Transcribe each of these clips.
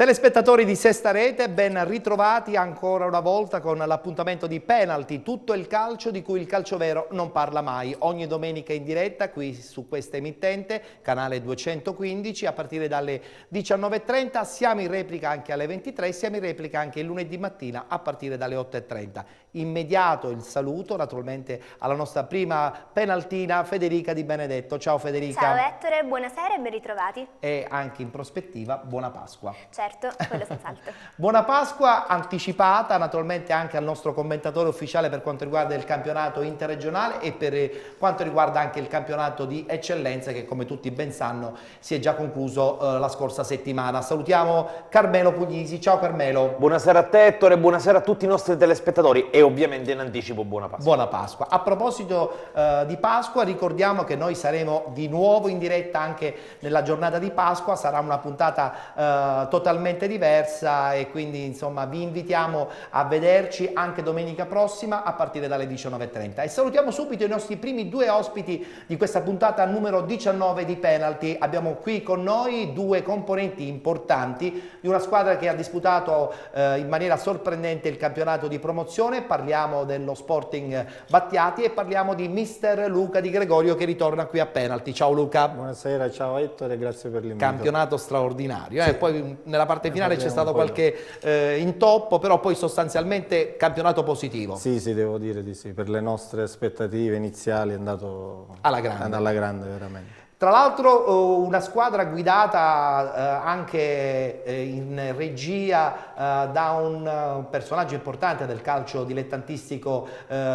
Telespettatori di Sesta Rete, ben ritrovati ancora una volta con l'appuntamento di Penalty, tutto il calcio di cui il calcio vero non parla mai. Ogni domenica in diretta qui su questa emittente, canale 215, a partire dalle 19:30. Siamo in replica anche alle 23, siamo in replica anche il lunedì mattina a partire dalle 8:30. Immediato il saluto naturalmente alla nostra prima penaltina, Federica Di Benedetto. Ciao Federica. Ciao Ettore, buonasera e ben ritrovati. E anche in prospettiva, buona Pasqua. Certo, quello senz'altro. Buona Pasqua anticipata naturalmente anche al nostro commentatore ufficiale per quanto riguarda il campionato interregionale e per quanto riguarda anche il campionato di eccellenza che, come tutti ben sanno, si è già concluso la scorsa settimana. Salutiamo Carmelo Puglisi. Ciao Carmelo. Buonasera a te Ettore, buonasera a tutti i nostri telespettatori e ovviamente in anticipo buona Pasqua. Buona Pasqua. A proposito di Pasqua, ricordiamo che noi saremo di nuovo in diretta anche nella giornata di Pasqua. Sarà una puntata totalmente diversa e quindi insomma vi invitiamo a vederci anche domenica prossima a partire dalle 19:30. E salutiamo subito i nostri primi due ospiti di questa puntata numero 19 di Penalty. Abbiamo qui con noi due componenti importanti di una squadra che ha disputato in maniera sorprendente il campionato di promozione. Parliamo dello Sporting Battiati e parliamo di mister Luca Di Gregorio che ritorna qui a Penalty. Ciao Luca. Buonasera, ciao Ettore, grazie per l'invito. Campionato straordinario, Sì. Poi nella parte finale c'è stato qualche intoppo, però poi sostanzialmente campionato positivo. Sì, devo dire di sì, per le nostre aspettative iniziali è andato alla grande veramente. Tra l'altro una squadra guidata anche in regia da un personaggio importante del calcio dilettantistico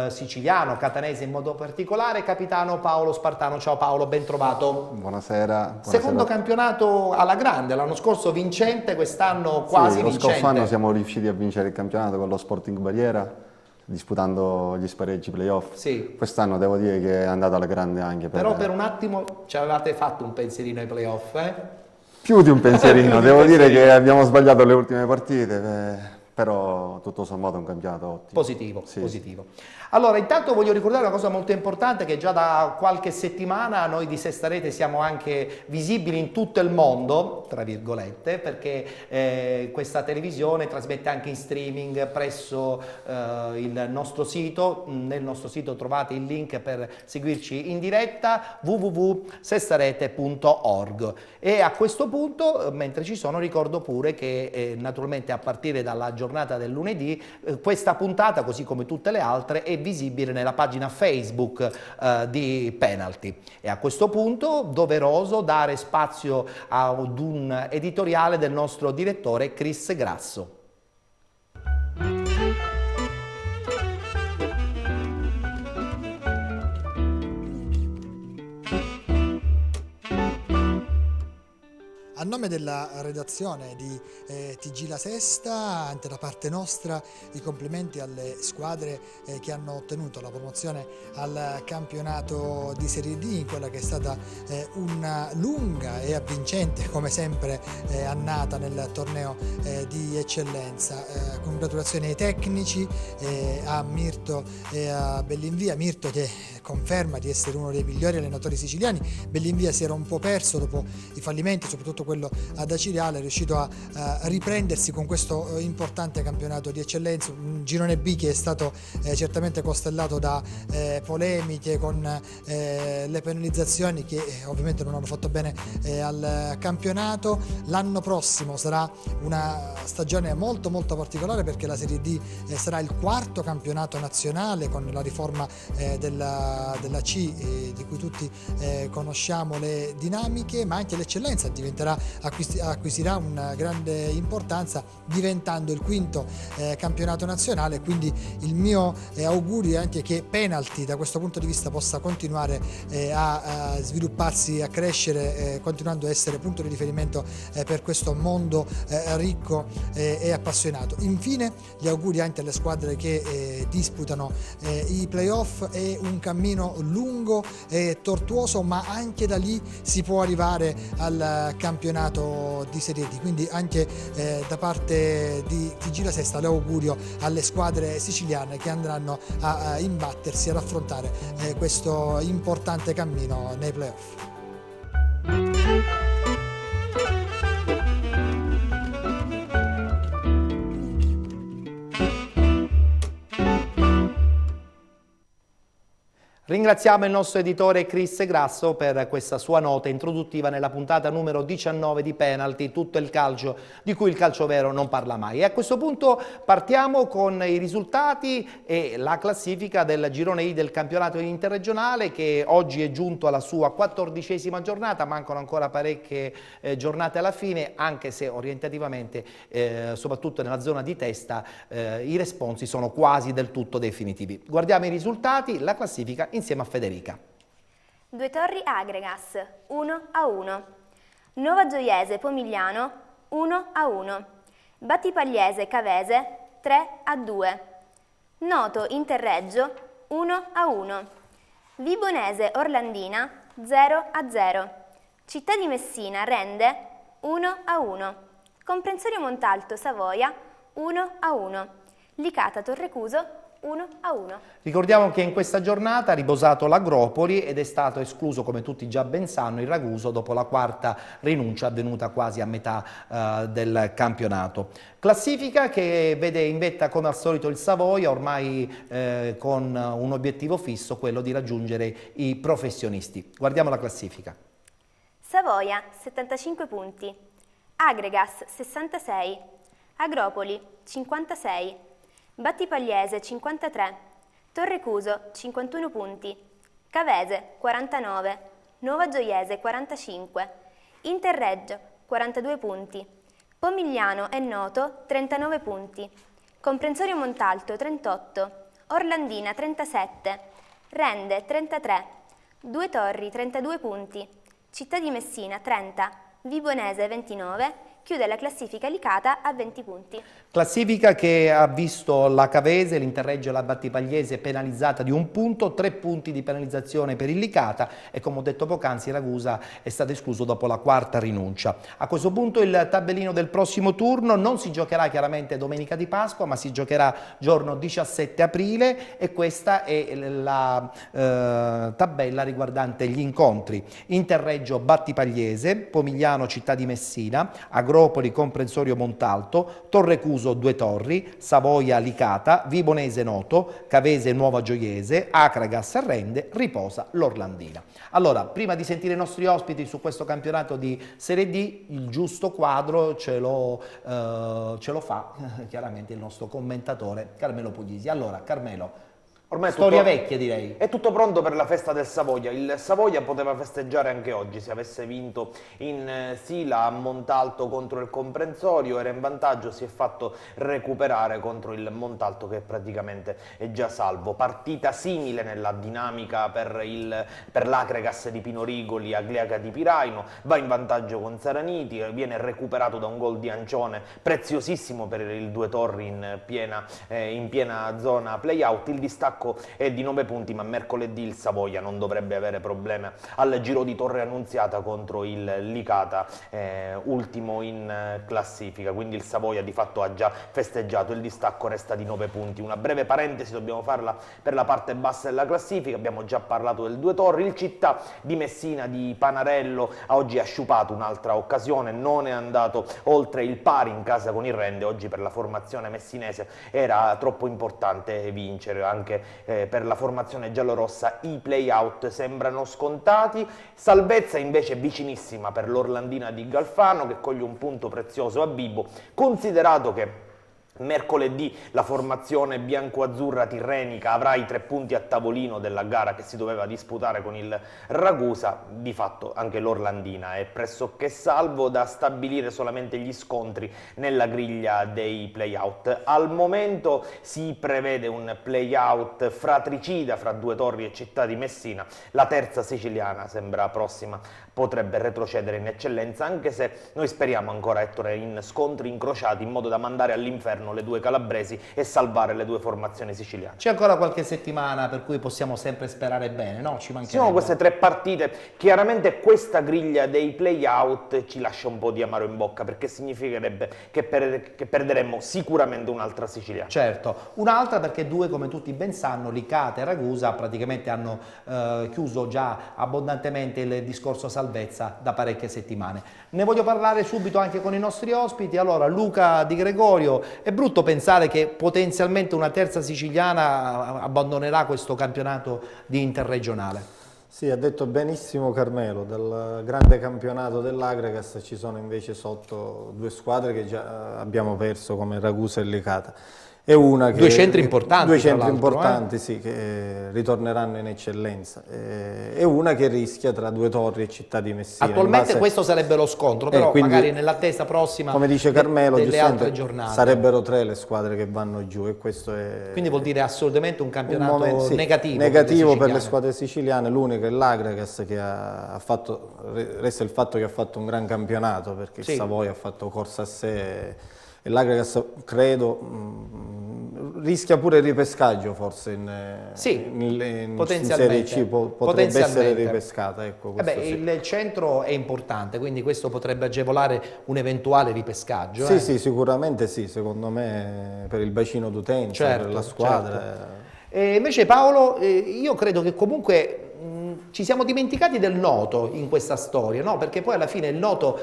siciliano, catanese in modo particolare, capitano Paolo Spartano. Ciao Paolo, ben trovato. Buonasera. Secondo campionato alla grande, l'anno scorso vincente, quest'anno quasi vincente. Lo scorso anno siamo riusciti a vincere il campionato con lo Sporting Barriera, disputando gli spareggi playoff. Sì. Quest'anno devo dire che è andata alla grande anche Però per un attimo ci avevate fatto un pensierino ai playoff, Più di un pensierino, devo dire che abbiamo sbagliato le ultime partite, però tutto sommato è un campionato ottimo. Positivo, Sì. positivo. Allora, intanto voglio ricordare una cosa molto importante, che già da qualche settimana noi di Sesta Rete siamo anche visibili in tutto il mondo, tra virgolette, perché questa televisione trasmette anche in streaming presso il nostro sito. Nel nostro sito trovate il link per seguirci in diretta, www.sestarete.org. E a questo punto, mentre ci sono, ricordo pure che naturalmente a partire dalla giornata del lunedì questa puntata, così come tutte le altre, è visibile nella pagina Facebook di Penalty. E a questo punto doveroso dare spazio ad un editoriale del nostro direttore Chris Grasso. A nome della redazione di TG La Sesta, anche da parte nostra, i complimenti alle squadre che hanno ottenuto la promozione al campionato di Serie D, in quella che è stata una lunga e avvincente, come sempre, annata nel torneo di eccellenza. Congratulazioni ai tecnici, a Mirto e a Bellinvia. Mirto che conferma di essere uno dei migliori allenatori siciliani. Bellinvia si era un po' perso dopo i fallimenti, soprattutto quello ad Acireale, è riuscito a riprendersi con questo importante campionato di eccellenza, un girone B che è stato certamente costellato da polemiche con le penalizzazioni che ovviamente non hanno fatto bene al campionato. L'anno prossimo sarà una stagione molto particolare, perché la Serie D sarà il quarto campionato nazionale con la riforma della C, di cui tutti conosciamo le dinamiche, ma anche l'eccellenza acquisirà una grande importanza, diventando il quinto campionato nazionale. Quindi il mio augurio è anche che Penalty da questo punto di vista possa continuare a svilupparsi, a crescere, continuando a essere punto di riferimento per questo mondo ricco e appassionato. Infine gli auguri anche alle squadre che disputano i playoff. È un cammino lungo e tortuoso, ma anche da lì si può arrivare al campionato di Serie D, quindi anche da parte di TG La Sesta l'augurio alle squadre siciliane che andranno a imbattersi, ad affrontare questo importante cammino nei playoff. Ringraziamo il nostro editore Chris Grasso per questa sua nota introduttiva nella puntata numero 19 di Penalty, tutto il calcio di cui il calcio vero non parla mai. E a questo punto partiamo con i risultati e la classifica del girone I del campionato interregionale, che oggi è giunto alla sua 14ª giornata, mancano ancora parecchie giornate alla fine, anche se orientativamente, soprattutto nella zona di testa, i responsi sono quasi del tutto definitivi. Guardiamo i risultati, la classifica insieme a Federica. Due Torri Agregas 1-1, Nuova Gioiese Pomigliano 1-1, Battipagliese Cavese 3-2, Noto Interreggio 1-1, Vibonese Orlandina 0-0, Città di Messina Rende 1-1, Comprensorio Montalto Savoia 1-1, Licata Torrecuso 1-1. Ricordiamo che in questa giornata ha riposato l'Agropoli ed è stato escluso, come tutti già ben sanno, il Raguso dopo la quarta rinuncia avvenuta quasi a metà del campionato. Classifica che vede in vetta come al solito il Savoia, ormai con un obiettivo fisso, quello di raggiungere i professionisti. Guardiamo la classifica. Savoia 75 punti, Agregas 66, Agropoli 56, Battipagliese 53, Torrecuso 51 punti, Cavese 49, Nuova Gioiese 45, Interreggio 42 punti, Pomigliano e Noto 39 punti, Comprensorio Montalto 38, Orlandina 37, Rende 33, Due Torri 32 punti, Città di Messina 30, Vibonese 29, chiude la classifica Licata a 20 punti. Classifica che ha visto la Cavese, l'Interreggio e la Battipagliese penalizzata di 1 punto, 3 punti di penalizzazione per il Licata e, come ho detto poc'anzi, Ragusa è stato escluso dopo la quarta rinuncia. A questo punto il tabellino del prossimo turno non si giocherà chiaramente domenica di Pasqua, ma si giocherà giorno 17 aprile e questa è la tabella riguardante gli incontri. Interreggio Battipagliese, Pomigliano Città di Messina, Agropoli Comprensorio Montalto, Torrecuso Due Torri, Savoia Licata, Vibonese Noto, Cavese Nuova Gioiese, Acragas Rende, riposa l'Orlandina. Allora, prima di sentire i nostri ospiti su questo campionato di Serie D, il giusto quadro ce lo fa chiaramente il nostro commentatore Carmelo Puglisi. Allora, Carmelo, ormai storia vecchia direi. È tutto pronto per la festa del Savoia. Il Savoia poteva festeggiare anche oggi se avesse vinto in Sila a Montalto contro il Comprensorio, era in vantaggio, si è fatto recuperare contro il Montalto che praticamente è già salvo. Partita simile nella dinamica per l'Acregas di Pino Rigoli, Agliaca di Piraino, va in vantaggio con Saraniti, viene recuperato da un gol di Ancione preziosissimo per il Due Torri in piena zona play-out. Il distacco è di 9 punti, ma mercoledì il Savoia non dovrebbe avere problemi al giro di Torre Annunziata contro il Licata, ultimo in classifica, quindi il Savoia di fatto ha già festeggiato, il distacco resta di 9 punti. Una breve parentesi dobbiamo farla per la parte bassa della classifica, abbiamo già parlato del Due Torri, il Città di Messina di Panarello oggi ha sciupato un'altra occasione, non è andato oltre il pari in casa con il Rende, oggi per la formazione messinese era troppo importante vincere, anche per la formazione giallorossa i play-out sembrano scontati. Salvezza invece vicinissima per l'Orlandina di Galfano che coglie un punto prezioso a Bibo, considerato che mercoledì la formazione bianco-azzurra tirrenica avrà i 3 punti a tavolino della gara che si doveva disputare con il Ragusa. Di fatto anche l'Orlandina è pressoché salvo, da stabilire solamente gli scontri nella griglia dei play-out. Al momento si prevede un play-out fratricida fra Due Torri e Città di Messina, la terza siciliana sembra prossima, potrebbe retrocedere in eccellenza, anche se noi speriamo ancora, Ettore, in scontri incrociati in modo da mandare all'inferno le due calabresi e salvare le due formazioni siciliane. C'è ancora qualche settimana per cui possiamo sempre sperare bene, no? Ci mancherebbe. Sono queste 3 partite, chiaramente questa griglia dei play-out ci lascia un po' di amaro in bocca perché significherebbe che perderemmo sicuramente un'altra siciliana. Certo, un'altra perché due, come tutti ben sanno, Licata e Ragusa praticamente hanno chiuso già abbondantemente il discorso salvezza da parecchie settimane. Ne voglio parlare subito anche con i nostri ospiti. Allora, Luca Di Gregorio, è brutto pensare che potenzialmente una terza siciliana abbandonerà questo campionato di interregionale. Sì, ha detto benissimo Carmelo, dal grande campionato dell'Agregas ci sono invece sotto due squadre che già abbiamo perso come Ragusa e Licata. E una che, due centri importanti, due tra centri l'altro, importanti sì, che ritorneranno in eccellenza. E una che rischia tra Due Torri e Città di Messina. Attualmente questo sarebbe lo scontro, però quindi, magari nell'attesa prossima, come dice Carmelo, delle altre giustamente, giornate. sarebbero 3 le squadre che vanno giù e questo è... Quindi vuol dire assolutamente un campionato sì, negativo. Negativo per le siciliane. squadre siciliane, l'unica è l'Agregas che ha fatto, resta il fatto che ha fatto un gran campionato, perché Sì. il Savoia ha fatto corsa a sé e l'Agregas credo rischia pure il ripescaggio forse in potenzialmente. Serie C, potrebbe essere ripescata. Ecco, questo sì. Il centro è importante, quindi questo potrebbe agevolare un eventuale ripescaggio. Sì, sì, sicuramente sì, secondo me per il bacino d'utenza, Certo, per la squadra. certo. E invece Paolo, io credo che comunque ci siamo dimenticati del Noto in questa storia, no? Perché poi alla fine il Noto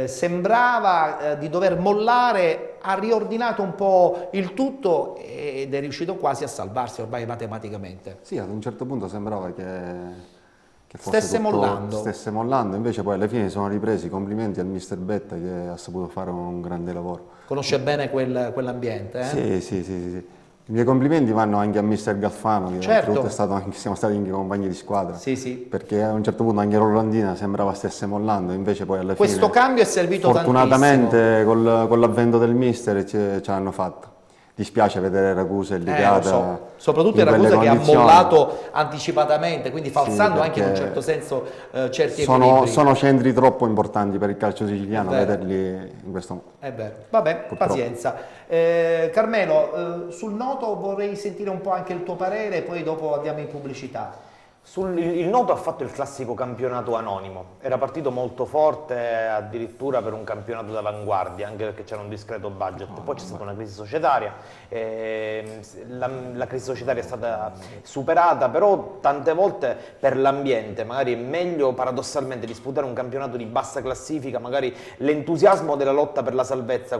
sembrava di dover mollare, ha riordinato un po' il tutto ed è riuscito quasi a salvarsi ormai matematicamente. Sì, ad un certo punto sembrava che fosse Stesse mollando. Invece poi alla fine si sono ripresi. Complimenti al mister Betta che ha saputo fare un grande lavoro. Conosce bene quell'ambiente, eh? Sì. I miei complimenti vanno anche a mister Galfano, che Certo. oltretutto siamo stati anche compagni di squadra. Sì, sì. Perché a un certo punto anche Rolandina sembrava stesse mollando, invece poi alla Questo fine... cambio è servito fortunatamente con l'avvento del mister ce l'hanno fatta. Dispiace vedere Ragusa e Licata. Lo so. Soprattutto in il quelle Ragusa che ha condizioni. mollato anticipatamente, quindi falsando Sì, anche in un perché certo senso certi equilibri. sono centri troppo importanti per il calcio siciliano, È vero. vederli in questo modo. È vero. Vabbè, Purtroppo. pazienza. Carmelo, sul Noto vorrei sentire un po' anche il tuo parere, poi dopo andiamo in pubblicità. Il Noto ha fatto il classico campionato anonimo, era partito molto forte addirittura per un campionato d'avanguardia, anche perché c'era un discreto budget, poi c'è stata una crisi societaria, la crisi societaria è stata superata, però tante volte per l'ambiente magari è meglio paradossalmente disputare un campionato di bassa classifica, magari l'entusiasmo della lotta per la salvezza,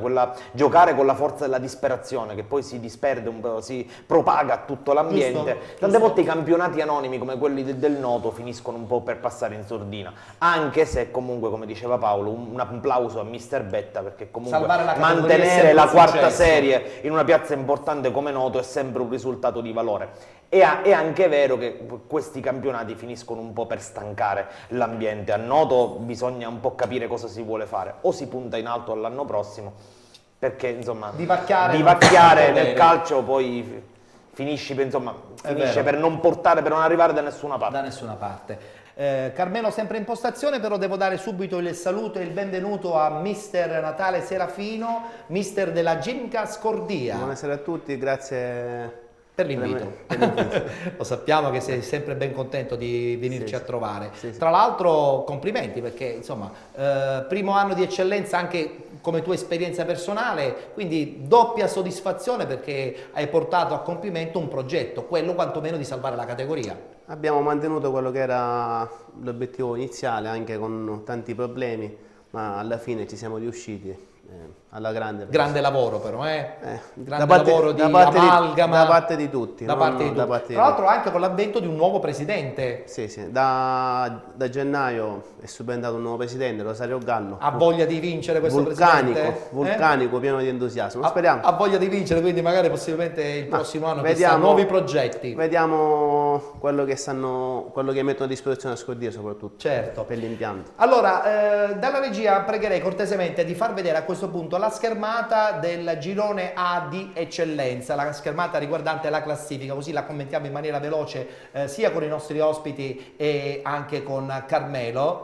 giocare con la forza della disperazione che poi si disperde un po', si propaga a tutto l'ambiente. Tante volte i campionati anonimi come quelli del Noto finiscono un po' per passare in sordina, anche se comunque, come diceva Paolo, un applauso a mister Betta, perché comunque mantenere la quarta serie in una piazza importante come Noto è sempre un risultato di valore. È anche vero che questi campionati finiscono un po' per stancare l'ambiente. A Noto bisogna un po' capire cosa si vuole fare, o si punta in alto all'anno prossimo, perché insomma divacchiare nel calcio poi finisce per non portare, per non arrivare da nessuna parte. Da nessuna parte. Carmelo sempre in postazione, però devo dare subito il saluto e il benvenuto a mister Natale Serafino, mister della Ginca Scordia. Buonasera a tutti, grazie per l'invito. Lo sappiamo che sei sempre ben contento di venirci a trovare. Sì. Tra l'altro complimenti perché insomma primo anno di eccellenza anche come tua esperienza personale, quindi doppia soddisfazione perché hai portato a compimento un progetto, quello quantomeno di salvare la categoria. Abbiamo mantenuto quello che era l'obiettivo iniziale, anche con tanti problemi, ma alla fine ci siamo riusciti. Alla grande lavoro però, grande lavoro di amalgama da parte di tutti. Tra l'altro anche con l'avvento di un nuovo presidente. Sì, da gennaio è subentrato un nuovo presidente, Rosario Gallo. Ha voglia di vincere questo presidente? Vulcanico, pieno di entusiasmo. Speriamo. Ha voglia di vincere, quindi magari possibilmente il prossimo anno vediamo nuovi progetti. Vediamo quello che mettono a disposizione a Scordia soprattutto. Certo. Per l'impianto. Allora, dalla regia pregherei cortesemente di far vedere a questo punto la schermata del girone A di eccellenza, la schermata riguardante la classifica, così la commentiamo in maniera veloce sia con i nostri ospiti e anche con Carmelo,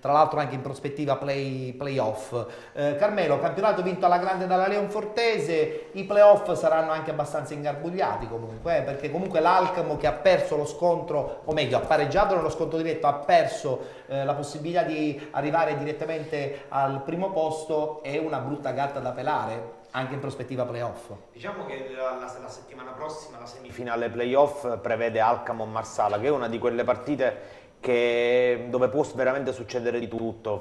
tra l'altro anche in prospettiva playoff. Carmelo, campionato vinto alla grande dalla Leonfortese, i playoff saranno anche abbastanza ingarbugliati comunque, perché comunque l'Alcamo che ha perso lo scontro, o meglio ha pareggiato nello scontro diretto, ha perso la possibilità di arrivare direttamente al primo posto, è una brutta gatta da pelare anche in prospettiva playoff. Diciamo che la settimana prossima la semifinale playoff prevede Alcamo-Marsala, che è una di quelle partite dove può veramente succedere di tutto,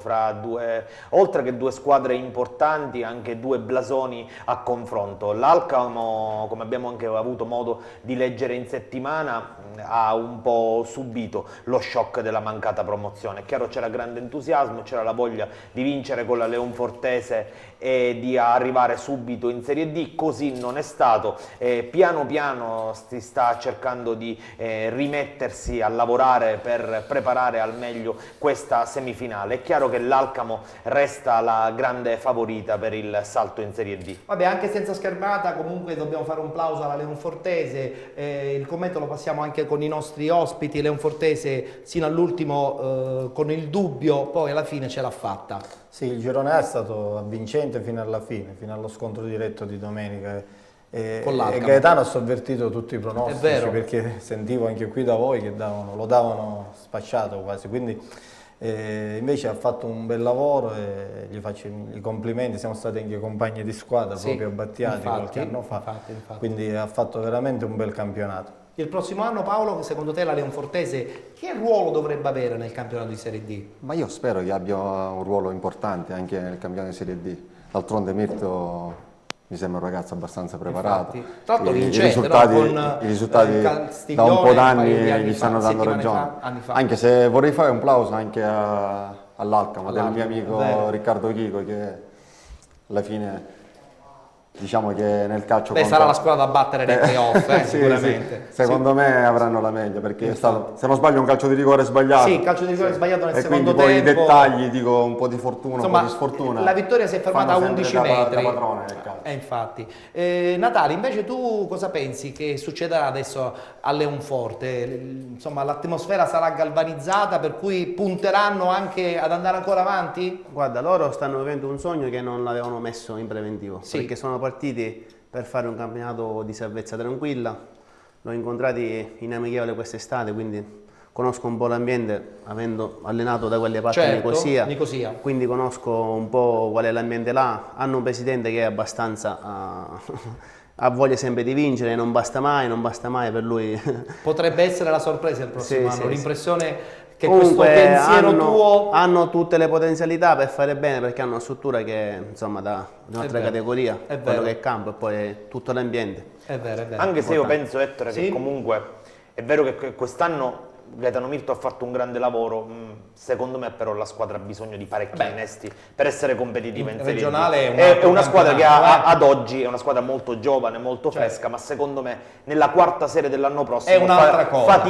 oltre che due squadre importanti, anche due blasoni a confronto. L'Alcamo, come abbiamo anche avuto modo di leggere in settimana, ha un po' subito lo shock della mancata promozione. È chiaro, c'era grande entusiasmo, c'era la voglia di vincere con la Leonfortese e di arrivare subito in Serie D, così non è stato. Piano piano si sta cercando di rimettersi a lavorare per preparare al meglio questa semifinale. È chiaro che l'Alcamo resta la grande favorita per il salto in Serie D. Vabbè, anche senza schermata, comunque dobbiamo fare un plauso alla Leonfortese. Il commento lo passiamo anche con i nostri ospiti. Leonfortese sino all'ultimo con il dubbio, poi alla fine ce l'ha fatta. Sì, il girone A è stato avvincente fino alla fine, fino allo scontro diretto di domenica. E Gaetano ha sovvertito tutti i pronostici, perché sentivo anche qui da voi che lo davano spacciato quasi, quindi invece ha fatto un bel lavoro e gli faccio i complimenti. Siamo stati anche compagni di squadra proprio a Battiati qualche anno fa, quindi ha fatto veramente un bel campionato. Il prossimo anno, Paolo, secondo te la Leonfortese che ruolo dovrebbe avere nel campionato di Serie D? Ma io spero che abbia un ruolo importante anche nel campionato di Serie D. D'altronde Mirto mi sembra un ragazzo abbastanza preparato. Tra l'altro i risultati da un po' d'anni gli stanno dando ragione. Anche se vorrei fare un plauso anche all'Alcamo, del mio amico Riccardo Chico, che alla fine diciamo che nel calcio sarà la squadra da battere nei playoff, sicuramente. Sì. Secondo me avranno la meglio, perché è stato, se non sbaglio, un calcio di rigore sbagliato. Sì, calcio di rigore sbagliato nel secondo tempo. E quindi poi i dettagli, dico, un po' di fortuna, insomma, un po' di sfortuna. La vittoria si è fermata a 11 metri. Da infatti. Natali, invece tu cosa pensi che succederà adesso a Leonforte? Insomma, l'atmosfera sarà galvanizzata, per cui punteranno anche ad andare ancora avanti? Guarda, loro stanno vivendo un sogno che non l'avevano messo in preventivo, perché sono partiti per fare un campionato di salvezza tranquilla. L'ho incontrati in amichevole quest'estate, quindi conosco un po' l'ambiente, avendo allenato da quelle parti di Nicosia, quindi conosco un po' qual è l'ambiente là. Hanno un presidente che è abbastanza ha voglia sempre di vincere, non basta mai per lui. Potrebbe essere la sorpresa il prossimo anno, l'impressione che comunque questo pensiero tuo... hanno tutte le potenzialità per fare bene, perché hanno una struttura che insomma da un'altra categoria, quello che è campo e poi tutto l'ambiente. È vero. Anche se io penso, Ettore, che comunque è vero che quest'anno Gaetano Mirto ha fatto un grande lavoro, secondo me però la squadra ha bisogno di parecchi innesti per essere competitiva in Serie D. È una squadra che ad oggi è una squadra molto giovane, molto fresca, ma secondo me nella quarta serie dell'anno prossimo è un'altra cosa.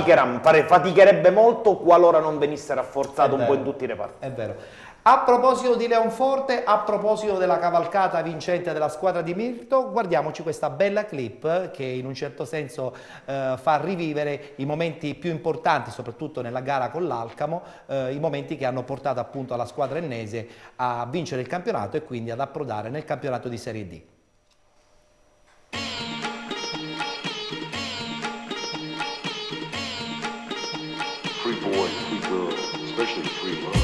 Faticherebbe molto qualora non venisse rafforzato un po' in tutti i reparti. È vero. A proposito di Leonforte, a proposito della cavalcata vincente della squadra di Mirto, guardiamoci questa bella clip che in un certo senso fa rivivere i momenti più importanti, soprattutto nella gara con l'Alcamo, i momenti che hanno portato appunto la squadra ennese a vincere il campionato e quindi ad approdare nel campionato di Serie D. Free boys, free girls, especially free love.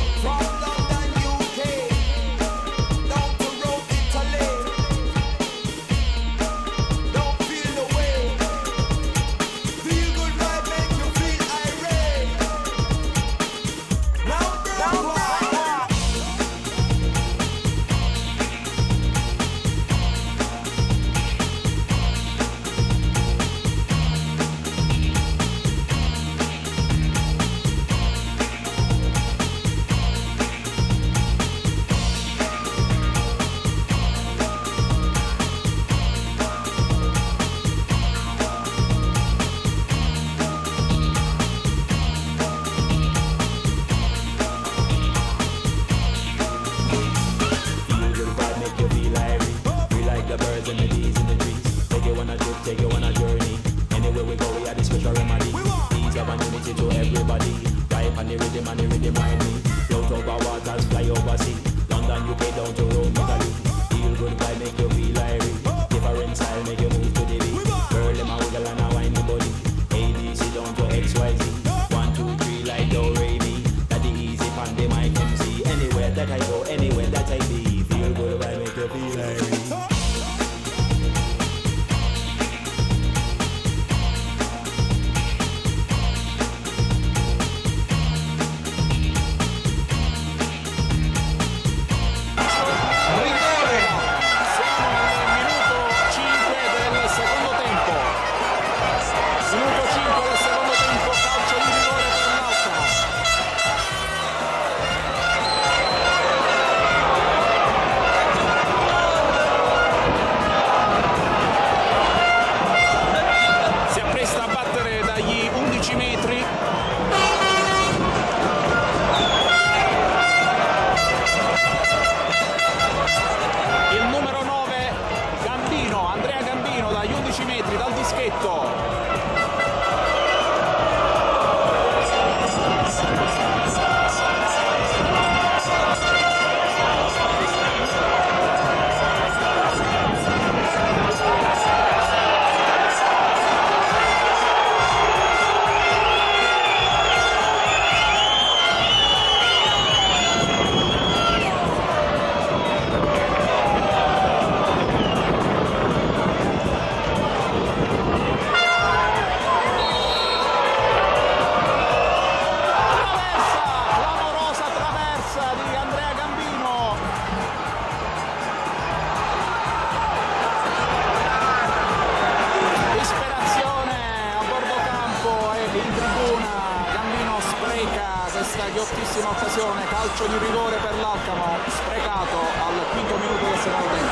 l'ennesima occasione, calcio di rigore per l'Alcamo, sprecato al quinto minuto del secondo tempo.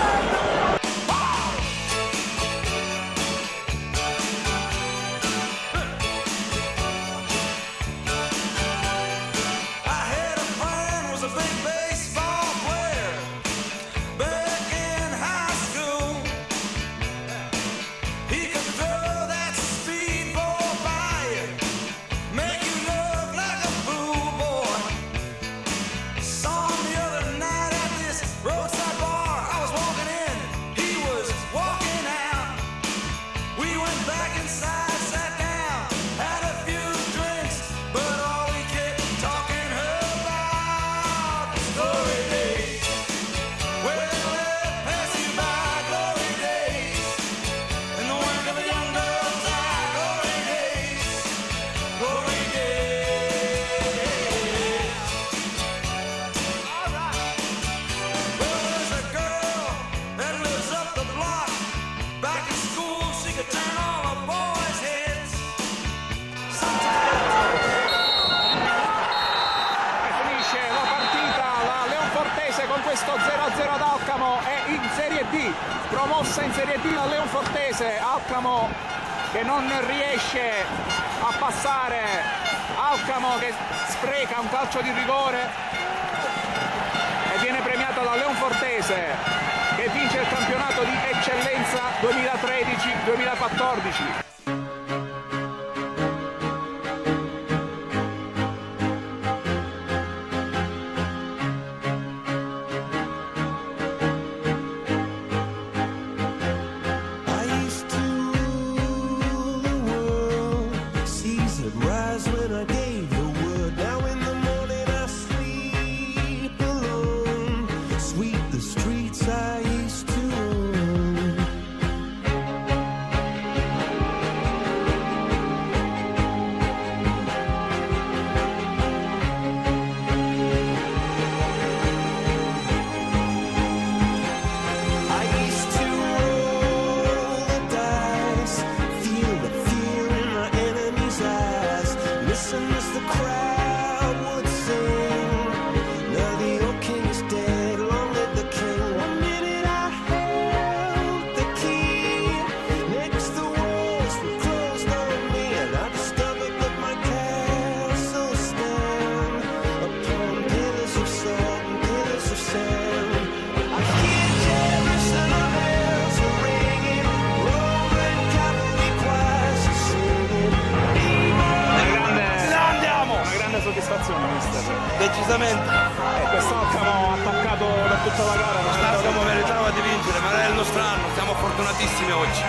Questo 0-0 ad Alcamo è in Serie D, promossa in Serie D la Leonfortese. Alcamo che non riesce a passare, Alcamo che spreca un calcio di rigore e viene premiata la Leonfortese che vince il campionato di eccellenza 2013-2014. Decisamente. Quest'Alcamo ha attaccato da tutta la gara. Quest'Alcamo meritava di vincere, ma è il nostro anno, siamo fortunatissimi oggi.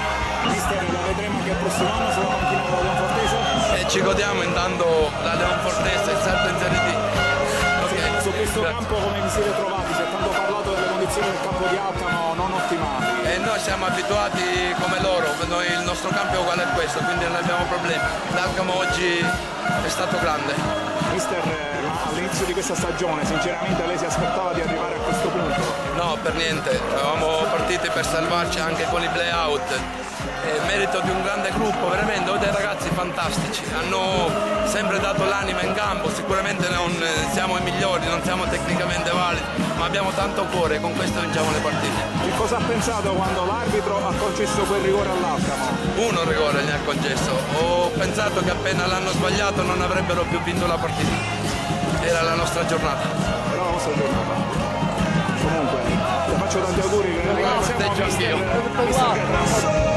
Mister, lo vedremo anche il prossimo anno sulla panchina della Leonfortese? E ci godiamo intanto la Leonfortese, il salto in Serie D. Okay. Su questo campo come vi siete trovati? Si è tanto parlato delle condizioni del campo di Alcamo non ottimali. E noi siamo abituati come loro, noi, il nostro campo è uguale a questo, quindi non abbiamo problemi. L'Alcamo oggi è stato grande. Mister, all'inizio di questa stagione sinceramente lei si aspettava di arrivare a questo punto? No, per niente, eravamo partiti per salvarci anche con i play-out. Merito di un grande gruppo, veramente, ho dei ragazzi fantastici, hanno sempre dato l'anima in campo, sicuramente non siamo i migliori, non siamo tecnicamente validi, ma abbiamo tanto cuore e con questo vinciamo le partite. Che cosa ha pensato quando l'arbitro ha concesso quel rigore all'Alcamo? Uno rigore gli ha concesso, ho pensato che appena l'hanno sbagliato non avrebbero più vinto la partita, era la nostra giornata. Era la nostra giornata. Comunque, ti faccio tanti auguri, ringraziamo Mister.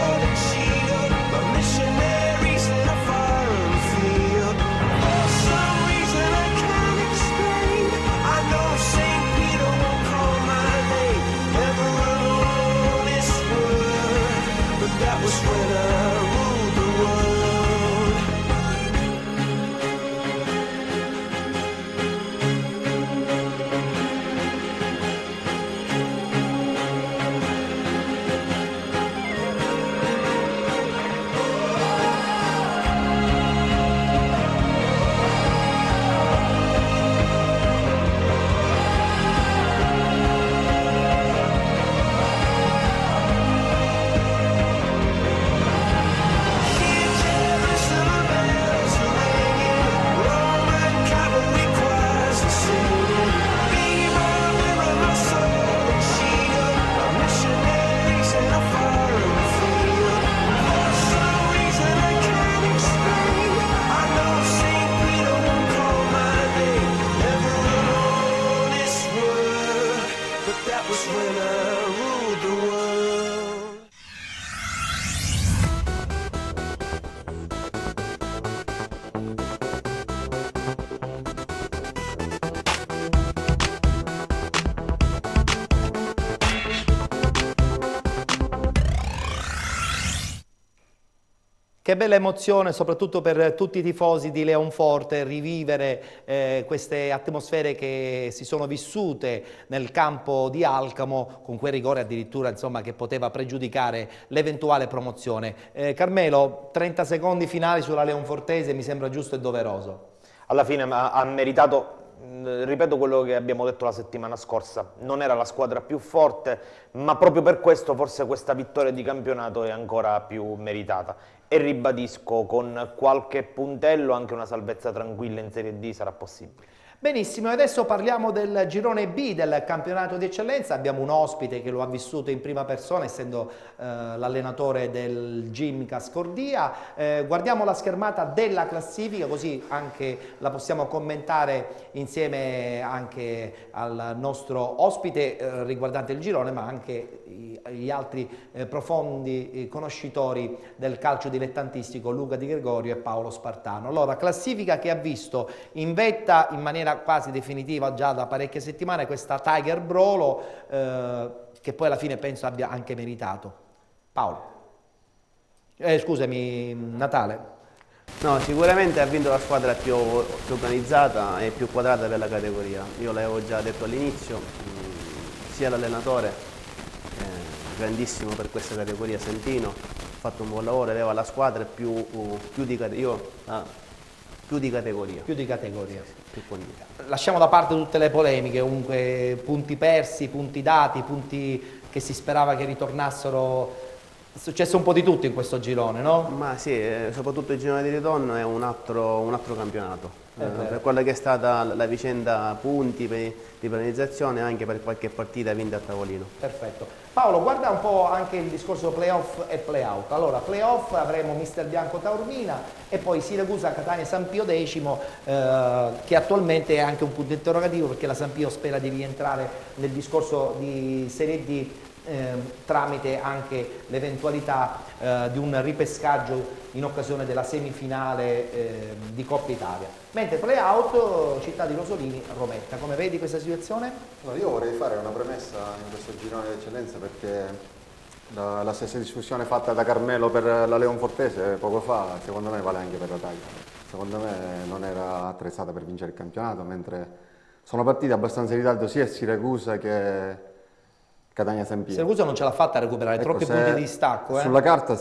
Che bella emozione, soprattutto per tutti i tifosi di Leonforte, rivivere queste atmosfere che si sono vissute nel campo di Alcamo, con quel rigore addirittura, insomma, che poteva pregiudicare l'eventuale promozione. Carmelo, 30 secondi finali sulla Leonfortese mi sembra giusto e doveroso. Alla fine ha meritato, ripeto quello che abbiamo detto la settimana scorsa, non era la squadra più forte, ma proprio per questo forse questa vittoria di campionato è ancora più meritata. E ribadisco, con qualche puntello anche una salvezza tranquilla in Serie D sarà possibile. Benissimo, adesso parliamo del girone B del campionato di eccellenza. Abbiamo un ospite che lo ha vissuto in prima persona, essendo l'allenatore del Gym Cascordia. Guardiamo la schermata della classifica, così anche la possiamo commentare insieme anche al nostro ospite riguardante il girone, ma anche gli altri profondi conoscitori del calcio dilettantistico, Luca Di Gregorio e Paolo Spartano. Allora, classifica che ha visto in vetta in maniera quasi definitiva già da parecchie settimane questa Tiger Brolo, che poi alla fine penso abbia anche meritato. Paolo. Scusami, Natale. No, sicuramente ha vinto la squadra più organizzata e più quadrata per la categoria. Io l'avevo già detto all'inizio, sia l'allenatore, grandissimo per questa categoria, Sentino, ha fatto un buon lavoro, aveva la squadra più di categoria. Più di categoria. Lasciamo da parte tutte le polemiche, comunque punti persi, punti dati, punti che si sperava che ritornassero. È successo un po' di tutto in questo girone, no? Ma sì, soprattutto il girone di ritorno è un altro campionato. Per quella che è stata la vicenda punti di penalizzazione, anche per qualche partita vinta a tavolino. Perfetto. Paolo, guarda un po' anche il discorso playoff e playout. Allora, playoff avremo Mister Bianco Taormina e poi Siracusa Catania San Pio X, che attualmente è anche un punto interrogativo perché la San Pio spera di rientrare nel discorso di Serie D tramite anche l'eventualità di un ripescaggio in occasione della semifinale di Coppa Italia. Mentre play-out, Città di Rosolini, Rometta. Come vedi questa situazione? No, io vorrei fare una premessa in questo girone d'eccellenza perché la stessa discussione fatta da Carmelo per la Leonfortese poco fa, secondo me vale anche per la Tiger. Secondo me non era attrezzata per vincere il campionato, mentre sono partite abbastanza in ritardo sia Siracusa che Catania San Pio. Siracusa non ce l'ha fatta a recuperare, troppi punti di distacco. Sulla carta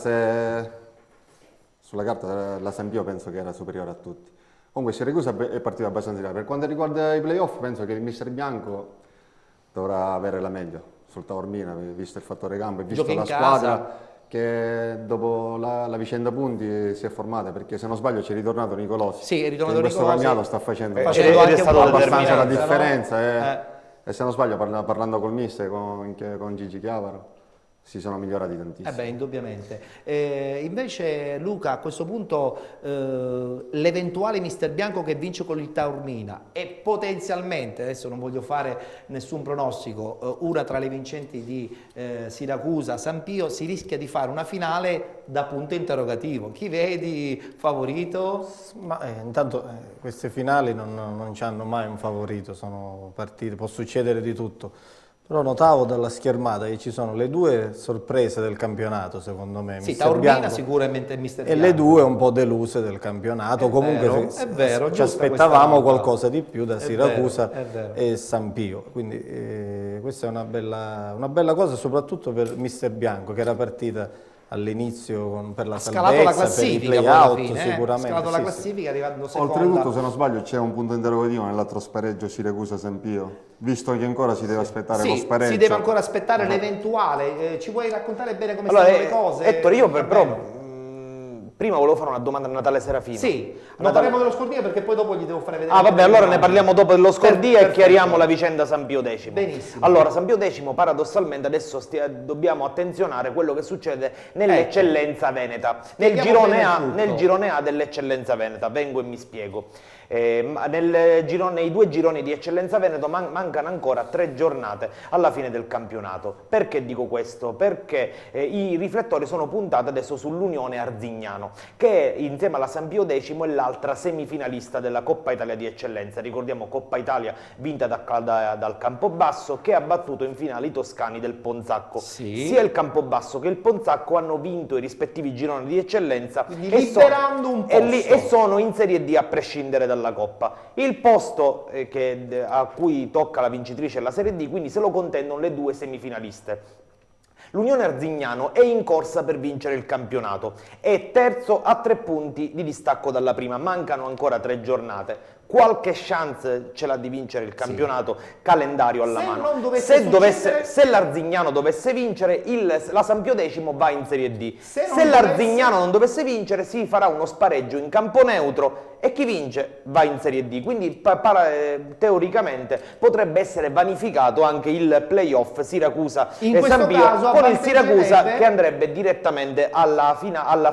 la San Pio penso che era superiore a tutti. Comunque Siracusa è partita abbastanza in ritardo. Per quanto riguarda i playoff penso che il Mister Bianco dovrà avere la meglio sul Taormina, visto il fattore campo e visto la squadra che dopo la vicenda punti si è formata, perché se non sbaglio c'è ritornato Nicolosi. Sì, è ritornato Nicolosi. In questo campionato sta facendo anche abbastanza la differenza. E se non sbaglio, parlando col mister, con Gigi Chiavaro, si sono migliorati tantissimo. Indubbiamente. Invece Luca, a questo punto l'eventuale Mister Bianco che vince con il Taormina e potenzialmente, adesso non voglio fare nessun pronostico, una tra le vincenti di Siracusa, San Pio, si rischia di fare una finale da punto interrogativo. Chi vedi favorito? Ma intanto queste finali non hanno mai un favorito, sono partite, può succedere di tutto. Però notavo dalla schermata che ci sono le due sorprese del campionato, secondo me. Sì, Taormina sicuramente Mister Bianco. E le due un po' deluse del campionato. Comunque è vero, ci aspettavamo qualcosa di più da Siracusa e San Pio. Quindi questa è una bella cosa, soprattutto per Mister Bianco, che era partita all'inizio per la salvezza, per i play-out sicuramente. Ha scalato la classifica arrivando seconda. Oltretutto, se non sbaglio, c'è un punto interrogativo nell'altro spareggio Siracusa-San Pio, visto che ancora si deve aspettare lo spareggio. Si deve ancora aspettare l'eventuale. Ci vuoi raccontare bene come stanno le cose? Ettore, io però prima volevo fare una domanda a Natale Serafino. Sì, non parliamo dello Scordia perché poi dopo gli devo fare vedere. Vabbè, allora ne parliamo dopo dello Scordia e chiariamo la vicenda San Pio X. Benissimo. Allora, San Pio X, paradossalmente, adesso dobbiamo attenzionare quello che succede nell'eccellenza veneta. Nel girone A dell'eccellenza veneta, vengo e mi spiego. Nei 2 gironi di Eccellenza Veneto mancano ancora 3 giornate alla fine del campionato. Perché dico questo? Perché i riflettori sono puntati adesso sull'Unione Arzignano, che insieme alla San Pio X è l'altra semifinalista della Coppa Italia di Eccellenza. Ricordiamo Coppa Italia vinta dal Campobasso, che ha battuto in finale i toscani del Ponzacco. Sì. Sia il Campobasso che il Ponzacco hanno vinto i rispettivi gironi di Eccellenza e sono in Serie D a prescindere dalla Coppa. Il posto a cui tocca la vincitrice della Serie D, quindi se lo contendono le 2 semifinaliste. L'Unione Arzignano è in corsa per vincere il campionato, è terzo a 3 punti di distacco dalla prima, mancano ancora 3 giornate. Qualche chance ce l'ha di vincere il campionato, calendario alla mano. Se l'Arzignano dovesse vincere, la San Pio X va in Serie D. Se l'Arzignano non dovesse vincere, si farà uno spareggio in campo neutro e chi vince va in Serie D. Quindi teoricamente potrebbe essere vanificato anche il playoff Siracusa e San Pio, con il Siracusa che andrebbe direttamente alla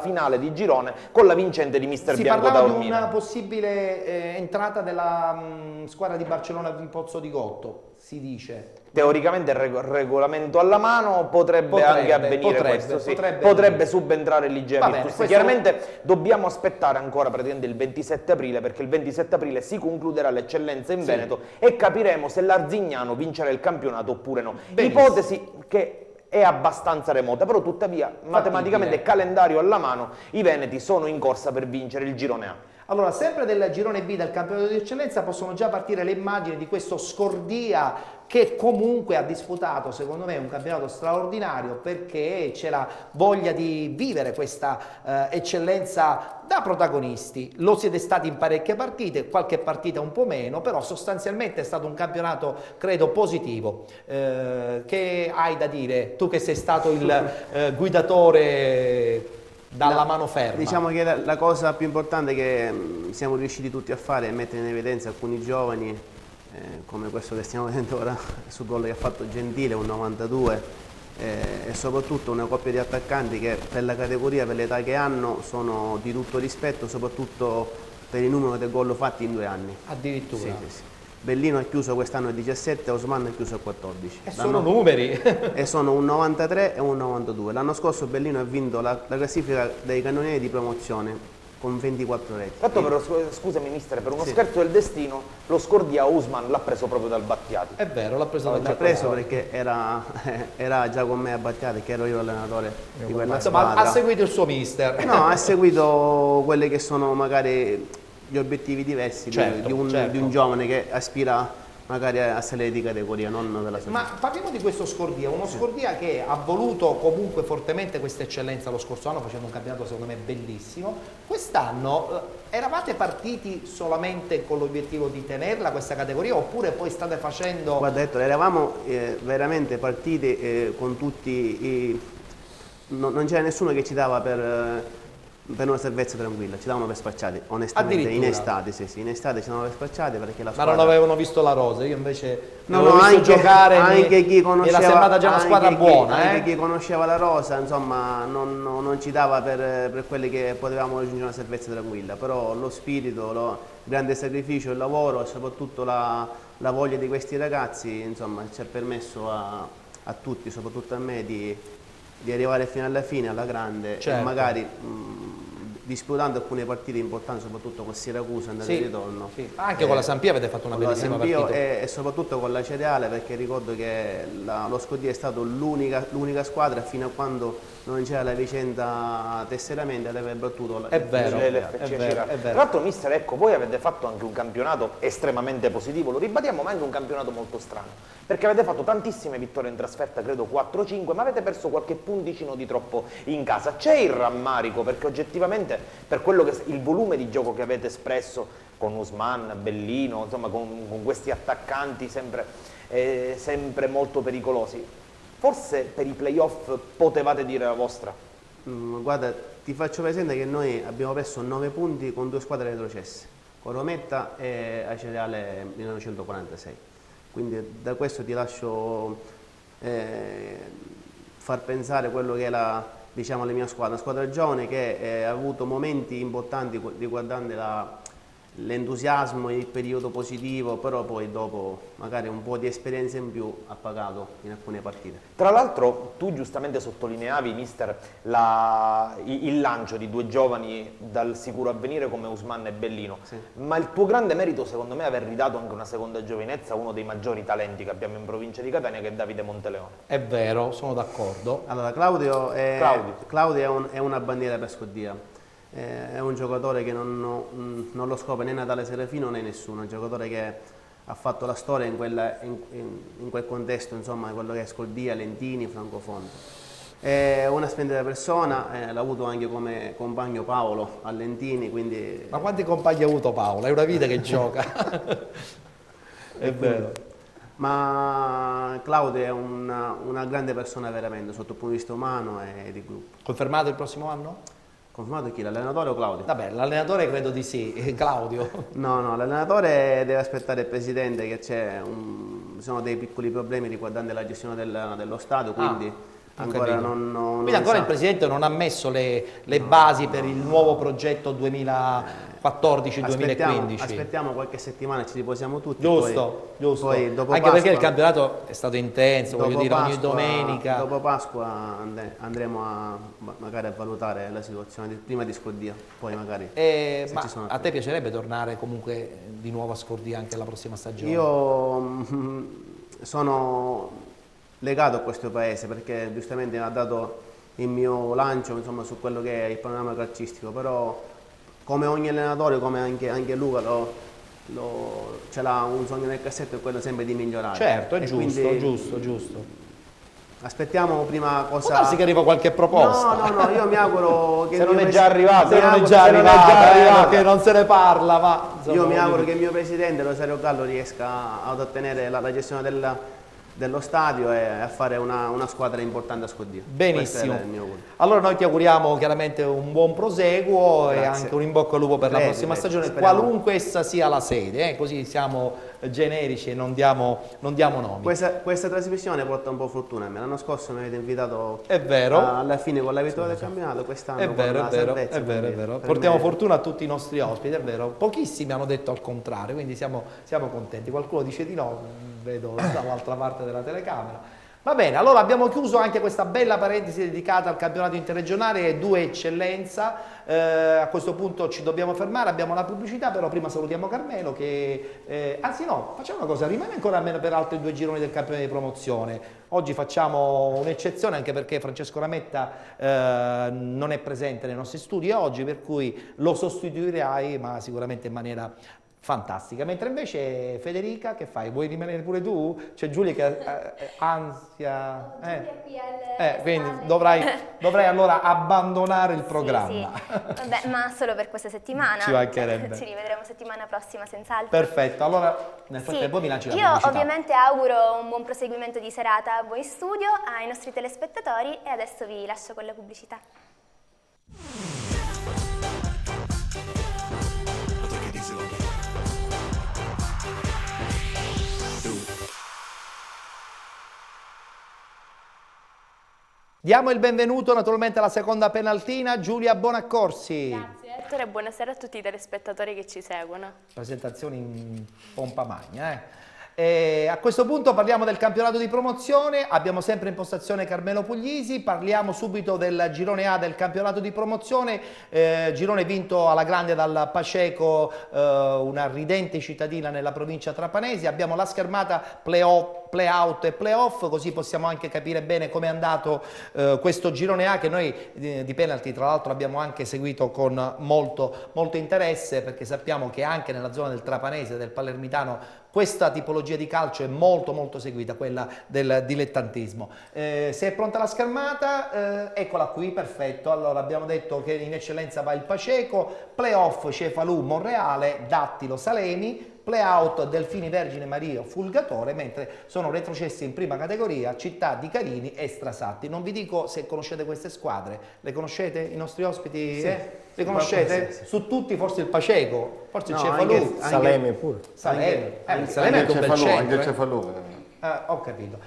finale di girone con la vincente di Mister Bianco Taormina. Si parlava di una possibile entrata della squadra di Barcellona di Pozzo di Gotto, si dice. Teoricamente il regolamento alla mano potrebbe anche avvenire questo, sì. Potrebbe subentrare l'Igea Virtus. Chiaramente dobbiamo aspettare ancora praticamente il 27 aprile, perché il 27 aprile si concluderà l'Eccellenza in Veneto e capiremo se l'Arzignano vincerà il campionato oppure no. Benissimo. Ipotesi che è abbastanza remota, però tuttavia matematicamente calendario alla mano i veneti sono in corsa per vincere il girone A. Allora, sempre del girone B del campionato di eccellenza possono già partire le immagini di questo Scordia che comunque ha disputato, secondo me, un campionato straordinario, perché c'è la voglia di vivere questa eccellenza da protagonisti. Lo siete stati in parecchie partite, qualche partita un po' meno, però sostanzialmente è stato un campionato, credo, positivo. Che hai da dire? Tu che sei stato il guidatore dalla mano ferma. Diciamo che la cosa più importante che siamo riusciti tutti a fare è mettere in evidenza alcuni giovani, come questo che stiamo vedendo ora sul gol che ha fatto Gentile, un 92, e soprattutto una coppia di attaccanti che per la categoria, per l'età che hanno, sono di tutto rispetto, soprattutto per il numero di gol fatti in 2 anni. Addirittura? Sì, sì, sì. Bellino è chiuso quest'anno a 17, Osman è chiuso a 14. E sono numeri! E sono un 93 e un 92. L'anno scorso Bellino ha vinto la classifica dei cannonieri di promozione con 24 reti. Fatto però, scusami mister, per uno scherzo del destino, lo Scordia Usman l'ha preso proprio dal Battiati. È vero, l'ha preso dal Battiati. L'ha preso perché era già con me a Battiati, che ero io l'allenatore di quella squadra. Ma ha seguito il suo mister? No, ha seguito quelli che sono magari gli obiettivi diversi di un giovane che aspira magari a salire di categoria, non della società. Ma parliamo di questo Scordia, uno Scordia che ha voluto comunque fortemente questa eccellenza lo scorso anno, facendo un campionato secondo me bellissimo. Quest'anno eravate partiti solamente con l'obiettivo di tenerla questa categoria, oppure poi state facendo... Guarda Ettore, eravamo veramente partiti con tutti non c'era nessuno che ci dava per una salvezza tranquilla, ci davano per spacciati, onestamente, in estate, in estate ci davano per spacciati perché la squadra... Ma non avevano visto la rosa, io invece l'ho visto giocare, anche chi conosceva, era sembrata già una squadra buona. Anche chi conosceva la rosa, insomma, non ci dava per quelli che potevamo raggiungere una salvezza tranquilla, però lo spirito, il grande sacrificio, il lavoro e soprattutto la voglia di questi ragazzi, insomma, ci ha permesso a tutti, soprattutto a me, di arrivare fino alla fine, alla grande, e magari disputando alcune partite importanti, soprattutto con Siracusa, andata e ritorno. Sì. Anche con la San Pio avete fatto una bellissima partita. E soprattutto con la Cereale, perché ricordo che lo Scordia è stato l'unica squadra fino a quando non c'era la vicenda tesseramenti ad aver battuto è vero. Tra l'altro mister, ecco, voi avete fatto anche un campionato estremamente positivo, lo ribadiamo, ma anche un campionato molto strano, perché avete fatto tantissime vittorie in trasferta, credo 4-5, ma avete perso qualche punticino di troppo in casa. C'è il rammarico, perché oggettivamente per quello che il volume di gioco che avete espresso con Usman, Bellino, insomma con questi attaccanti sempre molto pericolosi, forse per i playoff potevate dire la vostra? Guarda, ti faccio presente che noi abbiamo perso 9 punti con 2 squadre retrocesse, con Rometta e Acereale 1946. Quindi da questo ti lascio far pensare quello che è la mia squadra, una squadra giovane che ha avuto momenti importanti riguardanti l'entusiasmo, il periodo positivo, però poi dopo magari un po' di esperienza in più ha pagato in alcune partite. Tra l'altro tu giustamente sottolineavi, mister, il lancio di due giovani dal sicuro avvenire come Ousmane e Bellino, Sì. ma il tuo grande merito secondo me è aver ridato anche una seconda giovinezza a uno dei maggiori talenti che abbiamo in provincia di Catania, che è Davide Monteleone. È vero, sono d'accordo. Allora, Claudio è una bandiera per Scodia. È un giocatore che non lo scopre né Natale Serafino né nessuno, è un giocatore che ha fatto la storia in quel contesto, insomma, quello che è Scodia, Lentini, Francofonte. È una splendida persona, l'ha avuto anche come compagno Paolo a Lentini, quindi... Ma quanti compagni ha avuto Paolo? È una vita che gioca. È vero. Ma Claudio è una grande persona veramente, sotto il punto di vista umano e di gruppo. Confermato il prossimo anno? Confermato chi? L'allenatore o Claudio? Vabbè, l'allenatore credo di sì, Claudio. No, l'allenatore deve aspettare il presidente, che ci sono dei piccoli problemi riguardanti la gestione dello stadio, quindi ancora non Quindi ancora il presidente non ha messo le basi per il nuovo progetto 2014-2015. Aspettiamo qualche settimana, ci riposiamo tutti. Giusto. Poi dopo anche Pasqua, perché il campionato è stato intenso, voglio dire, ogni domenica. Dopo Pasqua andremo magari a valutare la situazione prima di Scodia, poi magari Ma a te piacerebbe tornare comunque di nuovo a Scodia anche la prossima stagione? Io sono legato a questo paese perché giustamente mi ha dato il mio lancio, insomma, su quello che è il panorama calcistico, però come ogni allenatore, come anche Luca ce l'ha un sogno nel cassetto, è quello sempre di migliorare. Certo, è giusto, quindi giusto. Aspettiamo prima cosa... Può darsi che arriva qualche proposta. No, io mi auguro che... Se non è già arrivato, che non se ne parla, ma... Insomma, io mi auguro che il mio presidente, Rosario Gallo, riesca ad ottenere la gestione dello stadio e a fare una squadra importante a Scodia. Benissimo. Questo è il mio augurio. Allora noi ti auguriamo chiaramente un buon proseguo. Grazie. E anche un in bocca al lupo per la prossima stagione, speriamo. qualunque essa sia la sede, così siamo generici e non diamo nomi. Questa trasmissione porta un po' fortuna a me. L'anno scorso mi avete invitato È vero. alla fine con la vittoria del campionato, quest'anno È vero, con la salvezza, è vero. per Portiamo me- fortuna a tutti i nostri ospiti, è vero. Pochissimi hanno detto al contrario, quindi siamo contenti. Qualcuno dice di no, vedo dall'altra parte della telecamera. Va bene, allora abbiamo chiuso anche questa bella parentesi dedicata al campionato interregionale e due eccellenza. A questo punto ci dobbiamo fermare, abbiamo la pubblicità, però prima salutiamo Carmelo che... anzi no, facciamo una cosa, rimane ancora almeno per altri due gironi del campione di promozione. Oggi facciamo un'eccezione anche perché Francesco Rametta non è presente nei nostri studi oggi, per cui lo sostituirai, ma sicuramente in maniera fantastica. Mentre invece Federica, che fai? Vuoi rimanere pure tu? C'è Giulia che ansia. Quindi dovrai allora abbandonare il programma. Sì. Vabbè, ma solo per questa settimana. Ci mancherebbe. Ci rivedremo settimana prossima senz'altro. Perfetto, allora nel frattempo mi lanci la Io pubblicità. ovviamente auguro un buon proseguimento di serata a voi in studio, ai nostri telespettatori, e adesso vi lascio con la pubblicità. Diamo il benvenuto naturalmente alla seconda penaltina, Giulia Bonaccorsi. Grazie Ettore e buonasera a tutti i telespettatori che ci seguono. Presentazioni in pompa magna. A questo punto parliamo del campionato di promozione, abbiamo sempre in postazione Carmelo Puglisi, parliamo subito del girone A del campionato di promozione, girone vinto alla grande dal Paceco, una ridente cittadina nella provincia trapanese. Abbiamo la schermata play-out e play-off, così possiamo anche capire bene come è andato questo girone A, che noi di penalty tra l'altro abbiamo anche seguito con molto interesse, perché sappiamo che anche nella zona del trapanese, del palermitano, questa tipologia di calcio è molto seguita, quella del dilettantismo. Se è pronta la schermata, eccola qui, perfetto. Allora abbiamo detto che in eccellenza va il Paceco, play-off Cefalù Monreale, Dattilo Salemi, play-out Delfini Vergine Maria Fulgatore, mentre sono retrocessi in prima categoria Città di Carini e Strasatti. Non vi dico se conoscete queste squadre, le conoscete i nostri ospiti? Sì. Le conoscete? Sì. Su tutti forse il Paceco, forse il Cefalù. Salemi pure. Salemi è un bel Cefalù, centro. anche il Cefalù. Ho capito.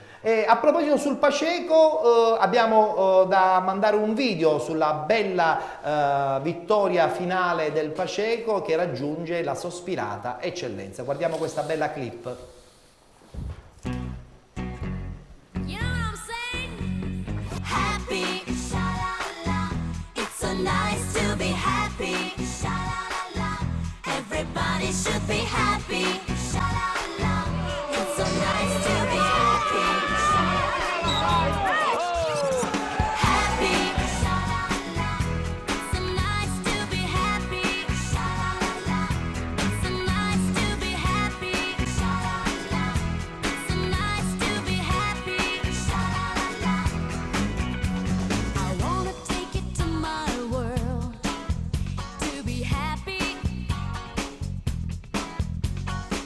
A proposito sul Paceco, abbiamo da mandare un video sulla bella vittoria finale del Paceco che raggiunge la sospirata eccellenza. Guardiamo questa bella clip. Happy, sha-la-la. It's so nice to be happy, sha-la-la. Everybody should be happy, sha-la-la. It's so nice to be happy, sha-la-la. Happy, sha-la-la. It's so nice to be happy, sha-la-la. It's so nice to be happy, sha-la-la. It's so nice to be happy, sha-la-la. I wanna take it to my world to be happy,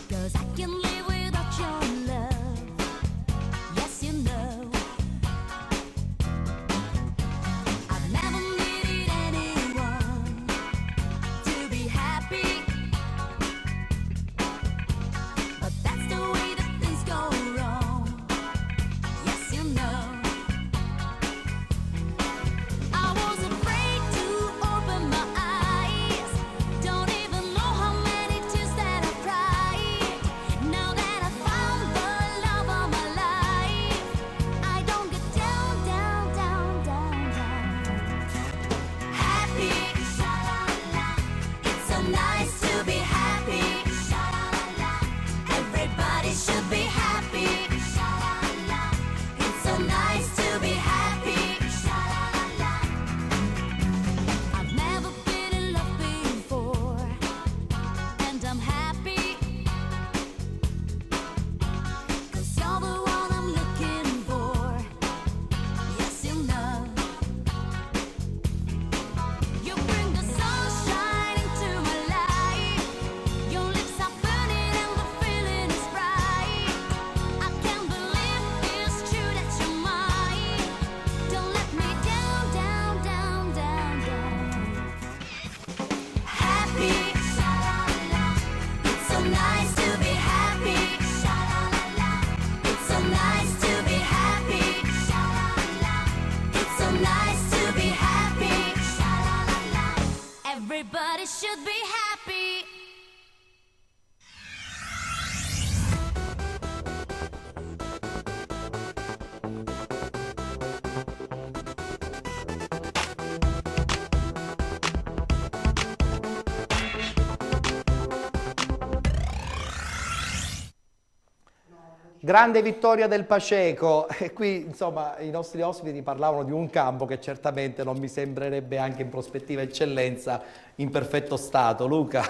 'cause I can live without your love. Yes, you know, I've never needed anyone to be happy, but that's the way that things go wrong. Yes, you know, I was afraid to open my eyes. Don't even know how many tears that I've cried. Now that I found the love of my life, I don't get down, down, down, down, down. Happy, sha-la-la. It's so nice to be happy, sha-la-la. Everybody should be happy, sha-la-la. It's so nice to be happy, sha-la-la. I've never been in love before, and I'm happy, 'cause you're the one I'm looking for. Yes, you know, you bring the sunshine into my life. Your lips are burning and the feeling is bright. I can't believe it's true that you're mine. Don't let me down, down, down, down, down. Happy, sha-la-la. It's so nice to be happy, sha-la-la. It's so nice to be happy, sha-la-la. It's so nice to be happy, sha-la-la. Everybody should be happy. Grande vittoria del Paceco e qui insomma i nostri ospiti parlavano di un campo che certamente non mi sembrerebbe anche in prospettiva eccellenza in perfetto stato. Luca?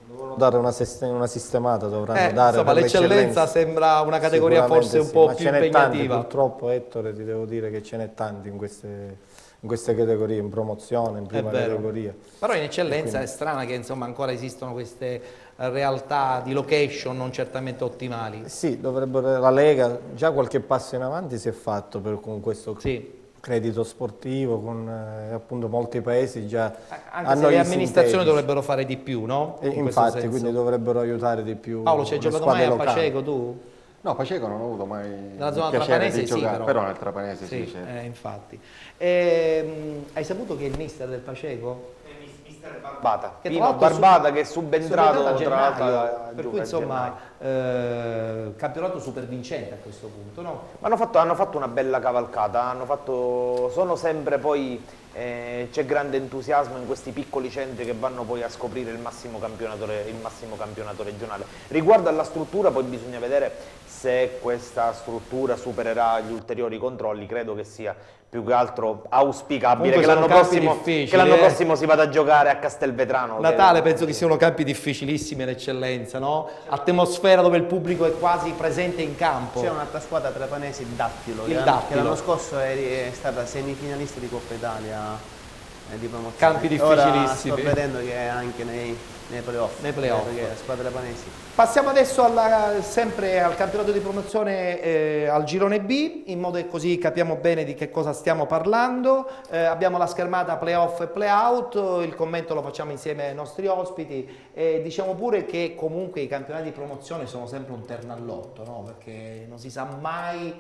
Devono dare una sistemata, dovranno dare insomma l'eccellenza sembra una categoria forse un po' più impegnativa. Tanti, purtroppo Ettore ti devo dire che ce n'è tanti in queste categorie, in promozione, in prima categoria. Però in eccellenza è strana che insomma ancora esistono queste realtà di location non certamente ottimali. Sì, la Lega, già qualche passo in avanti si è fatto con questo credito sportivo, con appunto molti paesi già anche se le amministrazioni dovrebbero fare di più, no? Infatti, quindi dovrebbero aiutare di più. Paolo, ci hai giocato mai a Paceco tu? No, Paceco non ho avuto mai nella zona trapanese sì, però nel trapanese sì, certo. Infatti. Hai saputo che il mister del Paceco? Mister Barbata, Pino Barbata che è subentrato tra l'altro per cui insomma campionato super vincente a questo punto, no? Ma hanno fatto una bella cavalcata, sono sempre poi c'è grande entusiasmo in questi piccoli centri che vanno poi a scoprire il massimo campionato regionale. Riguardo alla struttura poi bisogna vedere se questa struttura supererà gli ulteriori controlli. Credo che sia più che altro auspicabile che l'anno prossimo si vada a giocare a Castelvetrano. Natale penso che siano campi difficilissimi in eccellenza, no? Atmosfera dove il pubblico è quasi presente in campo. C'è un'altra squadra trapanese, il Dattilo, che l'anno scorso è stata semifinalista di Coppa Italia di promozione. Campi difficilissimi. Ora sto vedendo che anche nei nei playoff. Perché la squadra lebanesi. Passiamo adesso sempre al campionato di promozione al girone B, in modo che così capiamo bene di che cosa stiamo parlando. Abbiamo la schermata playoff e playout, il commento lo facciamo insieme ai nostri ospiti e diciamo pure che comunque i campionati di promozione sono sempre un terno al lotto, no? Perché non si sa mai,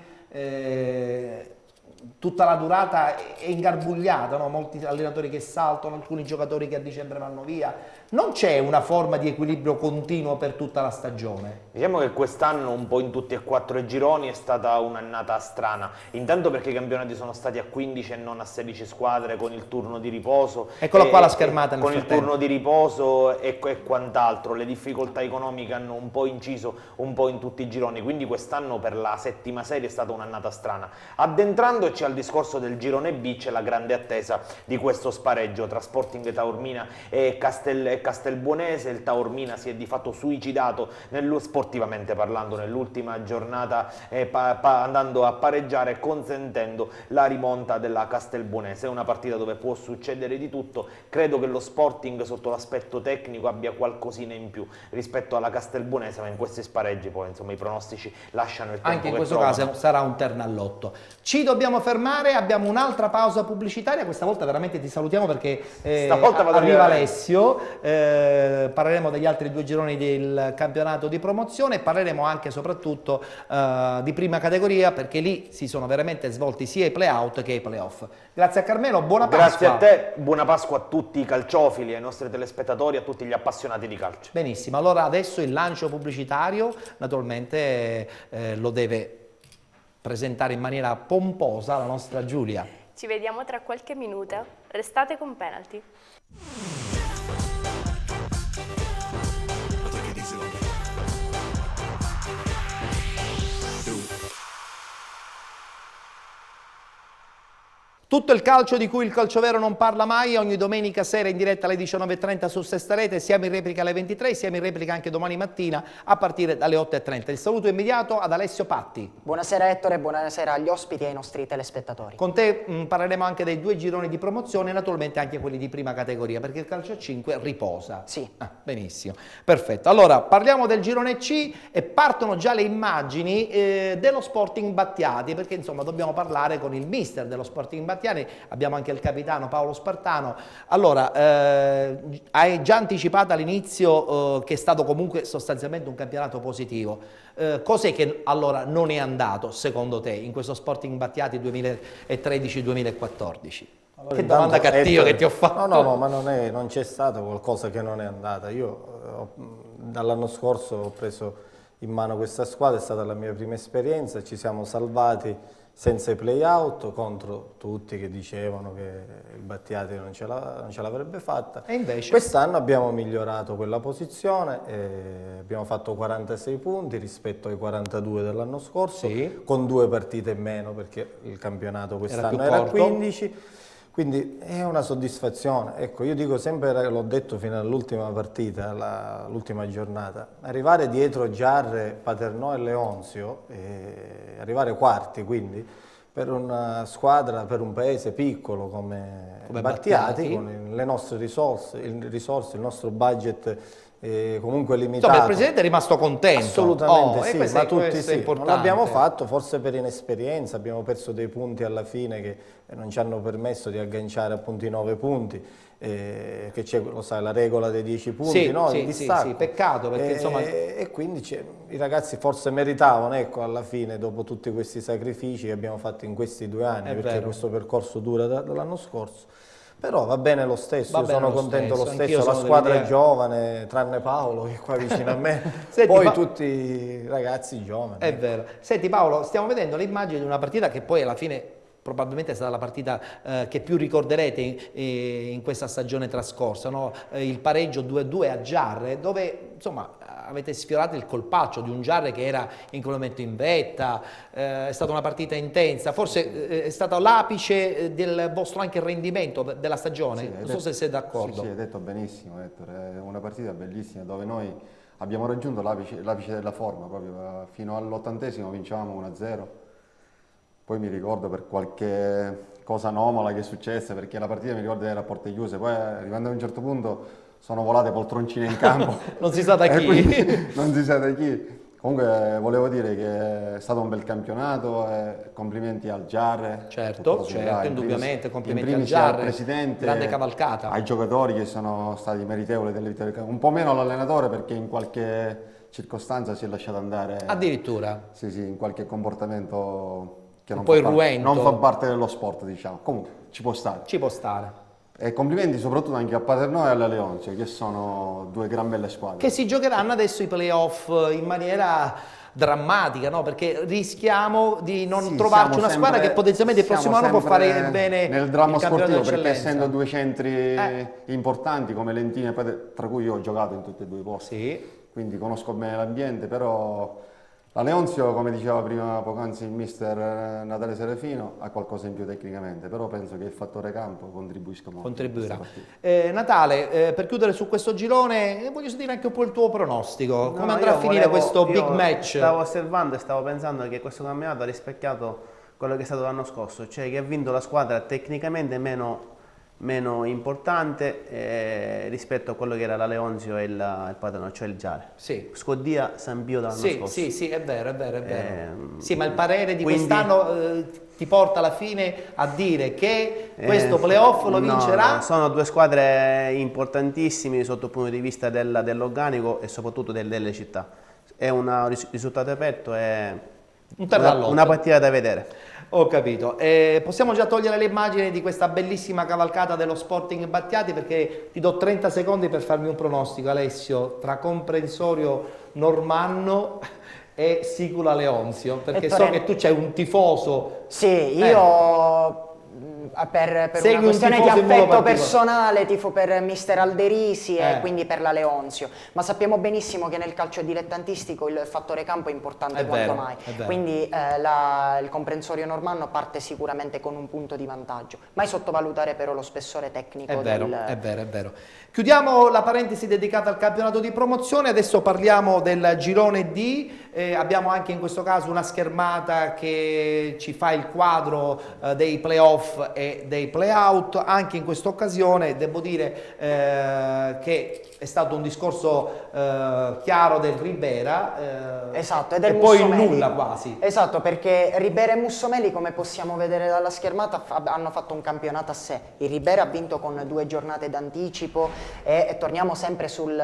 tutta la durata è ingarbugliata, no? Molti allenatori che saltano, alcuni giocatori che a dicembre vanno via. Non c'è una forma di equilibrio continuo per tutta la stagione. Diciamo che quest'anno un po' in tutti e 4 i gironi è stata un'annata strana, intanto perché i campionati sono stati a 15 e non a 16 squadre con il turno di riposo. Eccola qua la schermata nel con frattempo. il turno di riposo e quant'altro, le difficoltà economiche hanno un po' inciso un po' in tutti i gironi, quindi quest'anno per la settima serie è stata un'annata strana. Addentrandoci al discorso del girone B c'è la grande attesa di questo spareggio tra Sporting Taormina e Castelbuonese. Il Taormina si è di fatto suicidato sportivamente parlando nell'ultima giornata andando a pareggiare, consentendo la rimonta della Castelbuonese. È una partita dove può succedere di tutto. Credo che lo Sporting sotto l'aspetto tecnico abbia qualcosina in più rispetto alla Castelbuonese, ma in questi spareggi poi insomma i pronostici lasciano il tempo Anche in che questo trovano. caso sarà un terno al lotto. Ci dobbiamo fermare, abbiamo un'altra pausa pubblicitaria, questa volta veramente ti salutiamo perché Stavolta vado arriva via. Alessio, parleremo degli altri 2 gironi del campionato di promozione e parleremo anche e soprattutto di prima categoria, perché lì si sono veramente svolti sia i play-out che i play-off. Grazie a Carmelo, buona Pasqua. Grazie a te, buona Pasqua a tutti i calciofili, ai nostri telespettatori, a tutti gli appassionati di calcio. Benissimo, allora adesso il lancio pubblicitario naturalmente lo deve presentare in maniera pomposa la nostra Giulia. Ci vediamo tra qualche minuto. Restate con Penalty. Tutto il calcio di cui il calciovero non parla mai, ogni domenica sera in diretta alle 19.30 su Sesta Rete, siamo in replica alle 23, siamo in replica anche domani mattina a partire dalle 8.30. Il saluto immediato ad Alessio Patti. Buonasera Ettore, buonasera agli ospiti e ai nostri telespettatori. Con te parleremo anche dei 2 gironi di promozione e naturalmente anche quelli di prima categoria, perché il calcio a 5 riposa. Sì. Benissimo, perfetto. Allora, parliamo del girone C e partono già le immagini dello Sporting Battiati, perché insomma dobbiamo parlare con il mister dello Sporting Battiati. Abbiamo anche il capitano Paolo Spartano. Allora, hai già anticipato all'inizio che è stato comunque sostanzialmente un campionato positivo. Cos'è che allora non è andato secondo te in questo Sporting Battiati 2013-2014? Allora, che domanda cattiva che ti ho fatto. No, ma non c'è stato qualcosa che non è andata. Io dall'anno scorso ho preso in mano questa squadra, è stata la mia prima esperienza, ci siamo salvati senza i play-out contro tutti che dicevano che il Battiati non ce l'avrebbe fatta. E invece? Quest'anno abbiamo migliorato quella posizione, abbiamo fatto 46 punti rispetto ai 42 dell'anno scorso, sì, con 2 partite in meno perché il campionato quest'anno era era 15. Quindi è una soddisfazione. Ecco, io dico sempre, l'ho detto fino all'ultima partita, l'ultima giornata, arrivare dietro Giarre, Paternò e Leonzio, arrivare quarti quindi, per una squadra, per un paese piccolo come Battiati, con le nostre risorse, il nostro budget comunque limitato. Insomma, il Presidente è rimasto contento. Assolutamente sì, ma tutti sì. Importante. Non l'abbiamo fatto forse per inesperienza, abbiamo perso dei punti alla fine che non ci hanno permesso di agganciare appunto i 9 punti, che c'è, lo sai, la regola dei 10 punti, sì, no? Sì, di distacco. sì, peccato perché insomma... E quindi i ragazzi forse meritavano, ecco, alla fine, dopo tutti questi sacrifici che abbiamo fatto in questi 2 anni, perché vero. questo percorso dura dall'anno scorso. Però va bene lo stesso, io sono contento lo stesso, la squadra è giovane, tranne Paolo che è qua vicino a me, Senti, poi tutti i ragazzi giovani. È vero. Senti Paolo, stiamo vedendo le immagini di una partita che poi alla fine probabilmente è stata la partita che più ricorderete in questa stagione trascorsa, no? Il pareggio 2-2 a Giarre, dove insomma avete sfiorato il colpaccio di un Giarre che era in quel momento in vetta, è stata una partita intensa, forse è stato l'apice del vostro anche rendimento della stagione, sì, non so se sei d'accordo. Sì, hai detto benissimo Ettore, è una partita bellissima dove noi abbiamo raggiunto l'apice della forma, proprio fino all'80° vincevamo 1-0, poi mi ricordo per qualche cosa anomala che è successa, perché la partita mi ricordo era a porte chiuse, poi arrivando a un certo punto sono volate poltroncine in campo. Non si sa da chi. Non si sa da chi. Comunque volevo dire che è stato un bel campionato, complimenti al GIAR. Certo, indubbiamente, complimenti al GIAR, GIAR, al presidente, grande cavalcata. Ai giocatori che sono stati meritevoli delle vittorie, un po' meno all'allenatore perché in qualche circostanza si è lasciato andare. Addirittura? Sì, in qualche comportamento che non fa parte dello sport, diciamo. Comunque ci può stare. Ci può stare. E complimenti soprattutto anche a Paternò e alla Leonzio, che sono due gran belle squadre. Che si giocheranno adesso i playoff in maniera drammatica, no? Perché rischiamo di non trovarci una squadra che potenzialmente il prossimo anno può fare bene nel dramma il campionato sportivo, perché d'eccellenza. essendo due centri importanti come Lentini e Paternò, tra cui io ho giocato in tutti e due i posti, quindi conosco bene l'ambiente, però la Leonzio, come diceva prima poc'anzi il mister Natale Serafino, ha qualcosa in più tecnicamente, però penso che il fattore campo contribuisca molto. Contribuirà. Natale, per chiudere su questo girone, voglio sentire anche un po' il tuo pronostico. Come andrà a finire questo big match? Stavo osservando e stavo pensando che questo campionato ha rispecchiato quello che è stato l'anno scorso, cioè che ha vinto la squadra tecnicamente meno importante rispetto a quello che era la Leonzio e il Paternò, cioè il GIAR. Sì. Scoddia San Pio dall'anno scorso. Sì, è vero. Sì, ma il parere di quest'anno ti porta alla fine a dire che questo playoff lo vincerà? No, sono due squadre importantissime sotto il punto di vista dell'organico e soprattutto delle città. È un risultato aperto, è una partita da vedere. Ho capito. Possiamo già togliere le immagini di questa bellissima cavalcata dello Sporting Battiati, perché ti do 30 secondi per farmi un pronostico, Alessio, tra Comprensorio Normanno e Sicula Leonzio, perché so che tu c'hai un tifoso. Sì, io per una questione di affetto personale tifo per mister Alderisi e quindi per la Leonzio, ma sappiamo benissimo che nel calcio dilettantistico il fattore campo è importante quanto mai, quindi il Comprensorio Normanno parte sicuramente con un punto di vantaggio, mai sottovalutare però lo spessore tecnico. È vero. Chiudiamo la parentesi dedicata al campionato di promozione, adesso parliamo del girone D. Abbiamo anche in questo caso una schermata che ci fa il quadro dei playoff e dei playout. Anche in questa occasione devo dire che è stato un discorso chiaro del Ribera esatto, e poi il nulla quasi. Esatto, perché Ribera e Mussomeli, come possiamo vedere dalla schermata, hanno fatto un campionato a sé. Il Ribera ha vinto con 2 giornate d'anticipo e torniamo sempre sul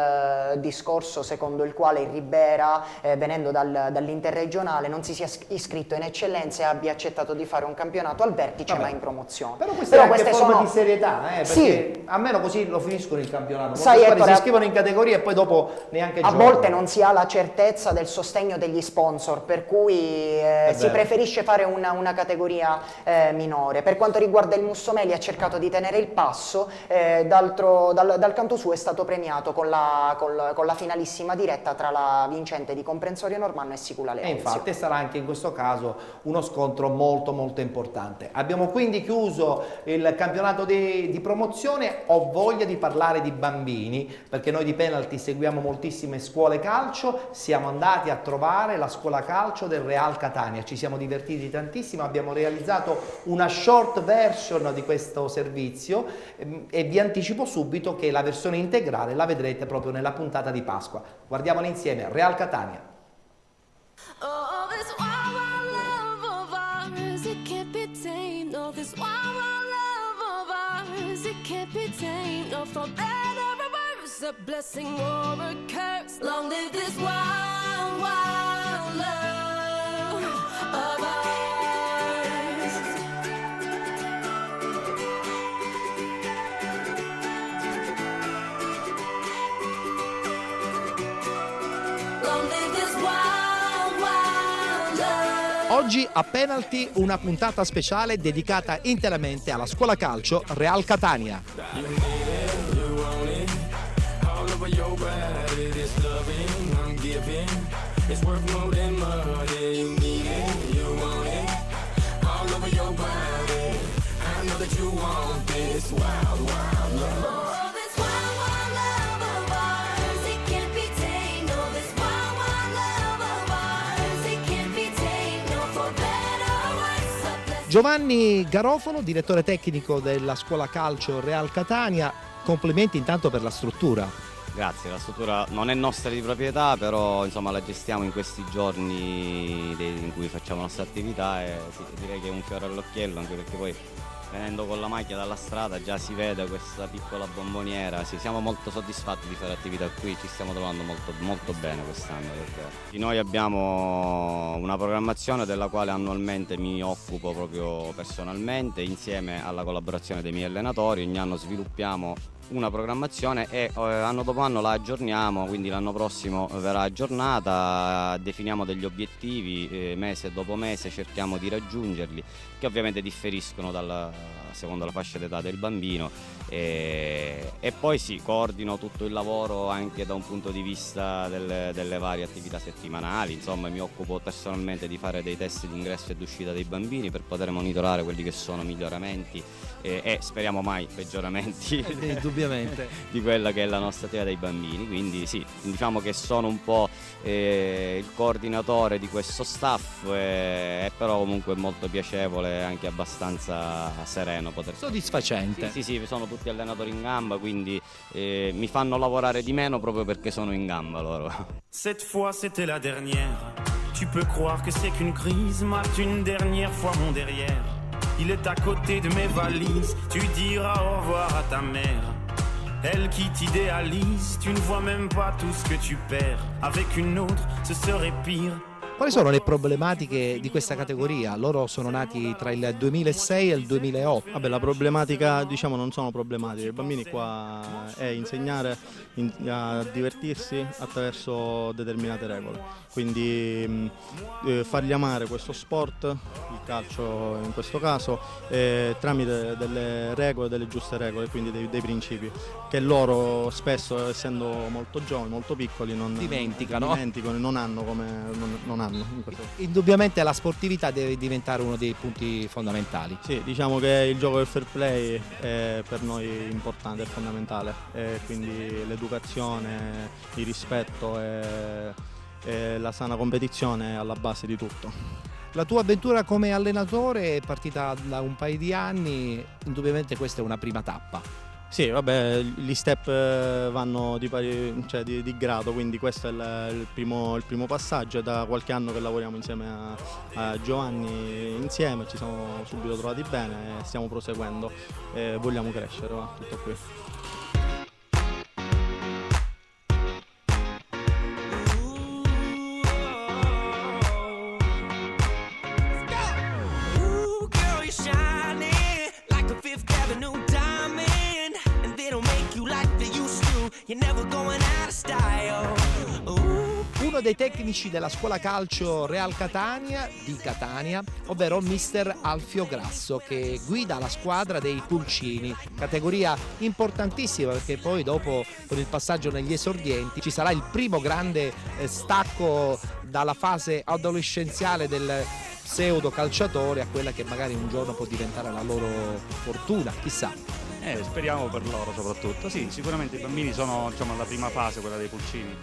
discorso secondo il quale il Ribera, venendo dall'interregionale, non si sia iscritto in eccellenza e abbia accettato di fare un campionato al vertice ma in promozione. Però questa è anche forma di serietà, perché almeno così lo finiscono il campionato. Sai, si iscrivono in categoria e poi dopo neanche a volte non si ha la certezza del sostegno degli sponsor, per cui si preferisce fare una categoria minore. Per quanto riguarda il Mussomeli, ha cercato di tenere il passo, dal canto suo è stato premiato con la finalissima diretta tra la vincente di Comprensorio Normanno e Sicula Leonzio. E infatti sarà anche in questo caso uno scontro molto importante. Abbiamo quindi chiuso il campionato di promozione. Ho voglia di parlare di bambini, perché noi di Penalty seguiamo moltissime scuole calcio. Siamo andati a trovare la scuola calcio del Real Catania, ci siamo divertiti tantissimo, abbiamo realizzato una short version di questo servizio e vi anticipo subito che la versione integrale la vedrete proprio nella puntata di Pasqua. Guardiamola insieme, Real Catania. Oh, this wild, wild love of ours, it can't be tamed. Oh, this wild, wild love of ours, it can't be tamed. No, for better or worse, a blessing or a curse. Long live this wild, wild love of ours. Long live this wild, wild love. Oggi a Penalty una puntata speciale dedicata interamente alla scuola calcio Real Catania. Giovanni Garofalo, direttore tecnico della scuola calcio Real Catania. complimenti intanto per la struttura. Grazie, la struttura non è nostra di proprietà, però insomma la gestiamo in questi giorni in cui facciamo la nostra attività e sì, direi che è un fiore all'occhiello, anche perché poi venendo con la macchina dalla strada già si vede questa piccola bomboniera. Sì, siamo molto soddisfatti di fare attività qui, ci stiamo trovando molto bene quest'anno. Perché noi abbiamo una programmazione della quale annualmente mi occupo proprio personalmente, insieme alla collaborazione dei miei allenatori. Ogni anno sviluppiamo una programmazione e anno dopo anno la aggiorniamo, quindi l'anno prossimo verrà aggiornata, definiamo degli obiettivi mese dopo mese, cerchiamo di raggiungerli, che ovviamente differiscono secondo la fascia d'età del bambino, e poi sì, coordino tutto il lavoro anche da un punto di vista delle varie attività settimanali. Insomma, mi occupo personalmente di fare dei test di ingresso ed uscita dei bambini per poter monitorare quelli che sono miglioramenti e speriamo mai peggioramenti di quella che è la nostra attività dei bambini. Quindi sì, diciamo che sono un po' il coordinatore di questo staff, però comunque è molto piacevole, anche abbastanza sereno poter soddisfacente. Sì, sono tutti allenatori in gamba, quindi mi fanno lavorare di meno proprio perché sono in gamba loro. Cette fois c'était la dernière. Tu peux croire que c'est qu'une crise, mate une dernière fois mon derrière. Il est à côté de mes valises, tu diras au revoir à ta mère. Elle qui t'idéalise, tu ne vois même pas tout ce que tu perds. Avec une autre, ce serait pire. Quali sono le problematiche di questa categoria? Loro sono nati tra il 2006 e il 2008. Vabbè, la problematica, diciamo, non sono problematiche. I bambini qua è insegnare a divertirsi attraverso determinate regole. Quindi fargli amare questo sport, il calcio in questo caso, tramite delle regole, delle giuste regole, quindi dei principi, che loro spesso, essendo molto giovani, molto piccoli, non dimenticano, non hanno. Indubbiamente la sportività deve diventare uno dei punti fondamentali. Sì, diciamo che il gioco del fair play è per noi importante, è fondamentale, quindi l'educazione, il rispetto e la sana competizione è alla base di tutto. La tua avventura come allenatore è partita da un paio di anni, indubbiamente questa è una prima tappa. Sì, vabbè, gli step vanno di grado, quindi questo è il primo passaggio. È da qualche anno che lavoriamo insieme a Giovanni, insieme ci siamo subito trovati bene e stiamo proseguendo e vogliamo crescere, tutto qui. Uno dei tecnici della scuola calcio Real Catania di Catania, ovvero mister Alfio Grasso, che guida la squadra dei Pulcini, categoria importantissima perché poi dopo, con il passaggio negli esordienti, ci sarà il primo grande stacco dalla fase adolescenziale del pseudo calciatore a quella che magari un giorno può diventare la loro fortuna, chissà. Speriamo per loro soprattutto. Sì, sicuramente i bambini sono, diciamo, la prima fase, quella dei Pulcini,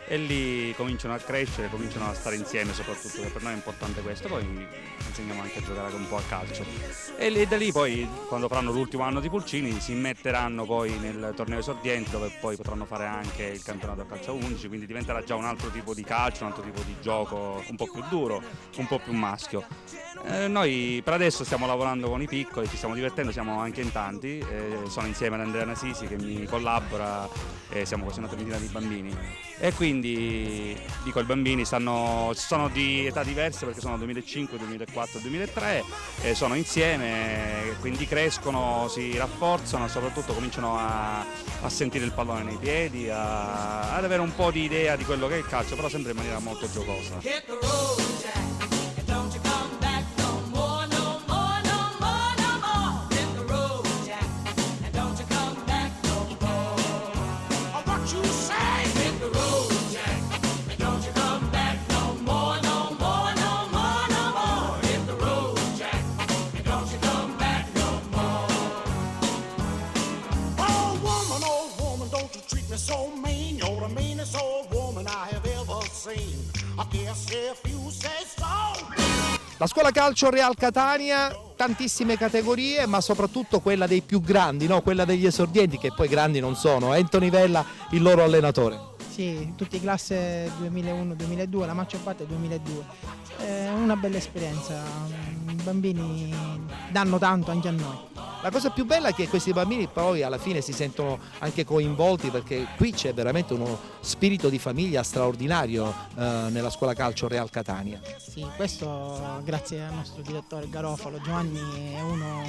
e lì cominciano a crescere, cominciano a stare insieme soprattutto, che per noi è importante questo. Poi insegniamo anche a giocare un po' a calcio e da lì poi, quando faranno l'ultimo anno di Pulcini, si metteranno poi nel torneo esordienti, dove poi potranno fare anche il campionato a calcio a 11, quindi diventerà già un altro tipo di calcio, un altro tipo di gioco, un po' più duro, un po' più maschio. Noi per adesso stiamo lavorando con i piccoli, ci stiamo divertendo, siamo anche in tanti, sono insieme ad Andrea Nasisi che mi collabora, siamo quasi una trentina di bambini e quindi dico, i bambini sono di età diverse perché sono 2005, 2004, 2003, sono insieme, quindi crescono, si rafforzano, soprattutto cominciano a sentire il pallone nei piedi, ad avere un po' di idea di quello che è il calcio, però sempre in maniera molto giocosa. La scuola calcio Real Catania tantissime categorie, ma soprattutto quella dei più grandi, no? Quella degli esordienti, che poi grandi non sono. Anthony Vella, il loro allenatore. Sì, tutti classe 2001-2002, la maggior parte 2002. Una bella esperienza, i bambini danno tanto anche a noi. La cosa più bella è che questi bambini poi alla fine si sentono anche coinvolti, perché qui c'è veramente uno spirito di famiglia straordinario nella scuola calcio Real Catania. Sì, questo grazie al nostro direttore Garofalo. Giovanni è uno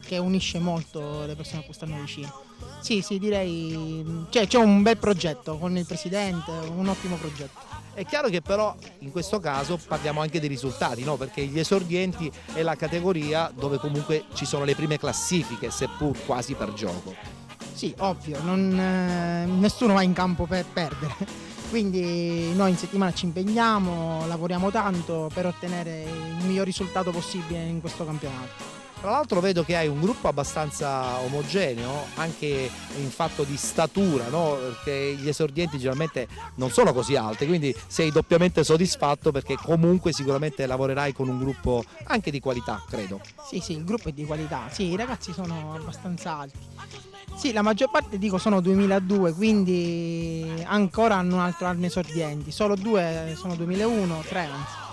che unisce molto le persone a cui stanno vicino. Sì, direi c'è un bel progetto con il presidente, un ottimo progetto. È chiaro che però in questo caso parliamo anche dei risultati, no? Perché gli esordienti è la categoria dove comunque ci sono le prime classifiche, seppur quasi per gioco. Sì, ovvio, nessuno va in campo per perdere, quindi noi in settimana ci impegniamo, lavoriamo tanto per ottenere il miglior risultato possibile in questo campionato. Tra l'altro vedo che hai un gruppo abbastanza omogeneo anche in fatto di statura, no? Perché gli esordienti generalmente non sono così alti, quindi sei doppiamente soddisfatto perché comunque sicuramente lavorerai con un gruppo anche di qualità, credo. Sì, il gruppo è di qualità, sì, i ragazzi sono abbastanza alti. Sì, la maggior parte sono 2002, quindi ancora hanno un altro anno esordienti, solo 2 sono 2001, 3 anzi.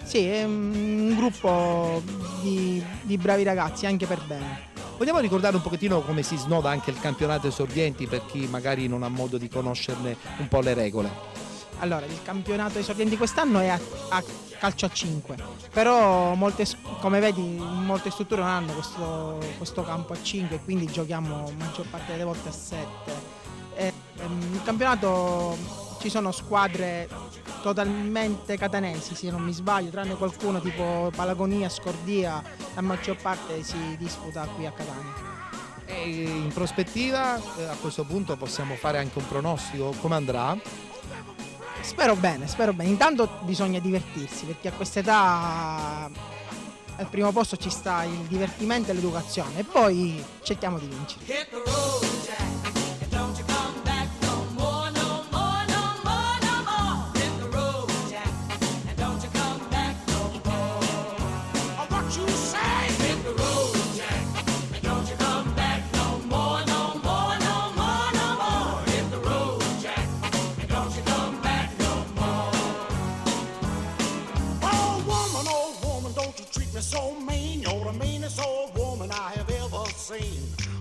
Sì, è un gruppo di bravi ragazzi, anche per bene. Vogliamo ricordare un pochettino come si snoda anche il campionato esordienti per chi magari non ha modo di conoscerne un po' le regole? Allora, il campionato esordienti quest'anno è a calcio a 5, però come vedi molte strutture non hanno questo campo a 5, quindi giochiamo maggior parte delle volte a 7. Il campionato ci sono squadre totalmente catanesi, se non mi sbaglio, tranne qualcuno tipo Palagonia, Scordia, la maggior parte si disputa qui a Catania. E in prospettiva a questo punto possiamo fare anche un pronostico, come andrà? Spero bene, intanto bisogna divertirsi, perché a quest'età al primo posto ci sta il divertimento e l'educazione, e poi cerchiamo di vincere.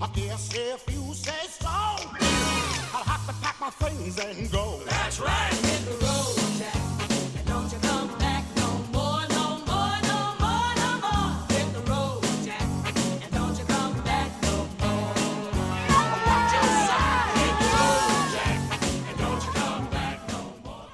I guess if you say so, I'll have to pack my things and go. That's right, hit the road, Jack, and don't you come back no more, no more, no more, no more. Hit the road, Jack, and don't you come back no more. What you say? Hit the road, Jack, and don't you come back no more.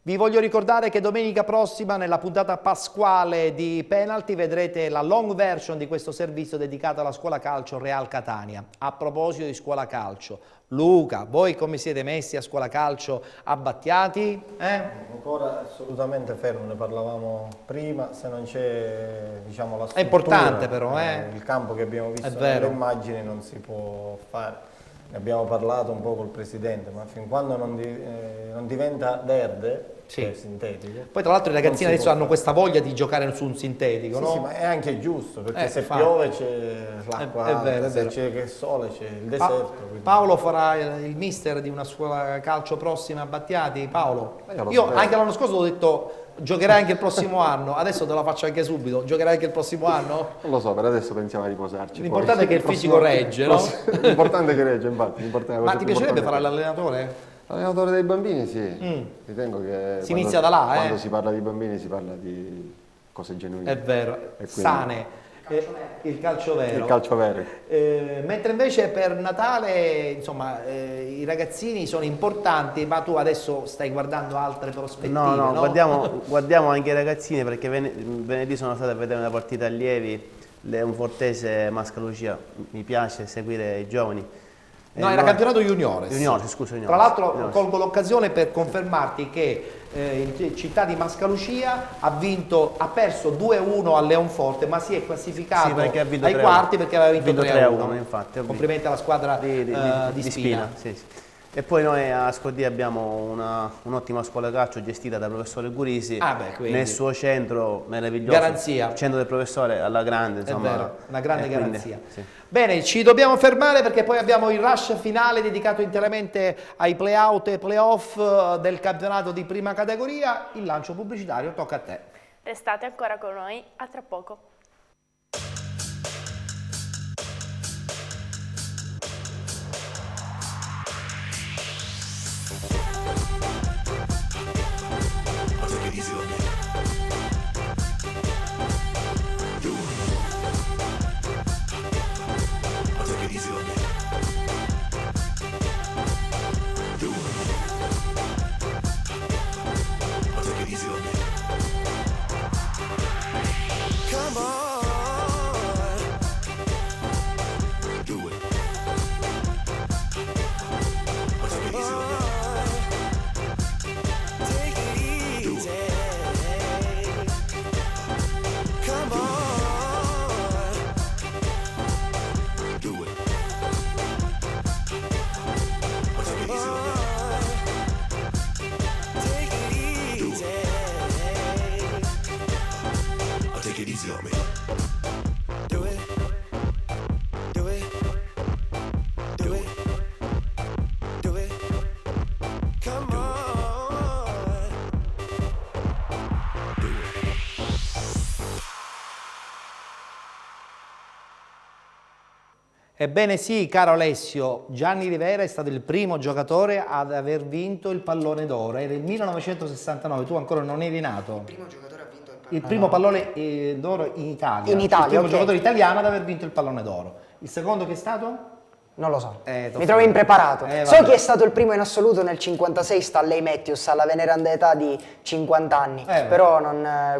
Vi voglio ricordare che domenica prossima nella puntata pasquale di Penalty vedrete la long version di questo servizio dedicato alla scuola calcio Real Catania. A proposito di scuola calcio, Luca, voi come siete messi a scuola calcio a Battiati? Ancora assolutamente fermo, ne parlavamo prima, se non c'è la struttura. È importante però, il campo che abbiamo visto nelle immagini non si può fare. Ne abbiamo parlato un po' col presidente, ma fin quando non diventa verde, cioè sintetico. Poi tra l'altro i ragazzini adesso hanno questa voglia di giocare su un sintetico, no? Sì, ma è anche giusto, perché se piove c'è l'acqua, se c'è che sole c'è il deserto. Paolo farà il mister di una scuola calcio prossima a Battiati? Paolo? Io anche l'anno scorso ho detto giocherai anche il prossimo anno, adesso te la faccio anche subito, giocherai anche il prossimo anno? Non lo so, per adesso pensiamo a riposarci. L'importante è che il fisico regge, no? L'importante è che regge, infatti. Ma ti piacerebbe fare l'allenatore? L'allenatore dei bambini, sì. Ritengo che si inizia da là, quando si parla di bambini si parla di cose genuine. È vero, sane. Il calcio vero. Il calcio vero. Mentre invece per Natale, insomma, i ragazzini sono importanti, ma tu adesso stai guardando altre prospettive, no? Guardiamo anche i ragazzini, perché venerdì sono stato a vedere una partita allievi, un Fortese Mascalucia. Mi piace seguire i giovani. No, era campionato juniores. Juniores, scusa, juniores. Tra l'altro Juniores. colgo l'occasione per confermarti che in città di Mascalucia ha perso 2-1 a Leonforte, ma si è classificato ai quarti perché aveva vinto 3-1. Infatti, complimenti alla squadra di Spina. Sì, sì. E poi noi a Scoddia abbiamo un'ottima scuola calcio gestita dal professore Gurisi, nel suo centro meraviglioso. Garanzia. Il centro del professore alla grande, insomma. È vero, una grande garanzia. Quindi, sì. Bene, ci dobbiamo fermare perché poi abbiamo il rush finale dedicato interamente ai play-out e play-off del campionato di prima categoria. Il lancio pubblicitario tocca a te. Restate ancora con noi, a tra poco. Ebbene sì, caro Alessio, Gianni Rivera è stato il primo giocatore ad aver vinto il pallone d'oro. Era il 1969, tu ancora non eri nato. Il primo giocatore ha vinto il primo pallone d'oro in Italia. In Italia, il primo ok. giocatore italiano ad aver vinto il pallone d'oro. Il secondo che è stato? Non lo so, mi trovo impreparato. So chi è stato il primo in assoluto nel 56, Stanley Matthews, alla veneranda età di 50 anni, però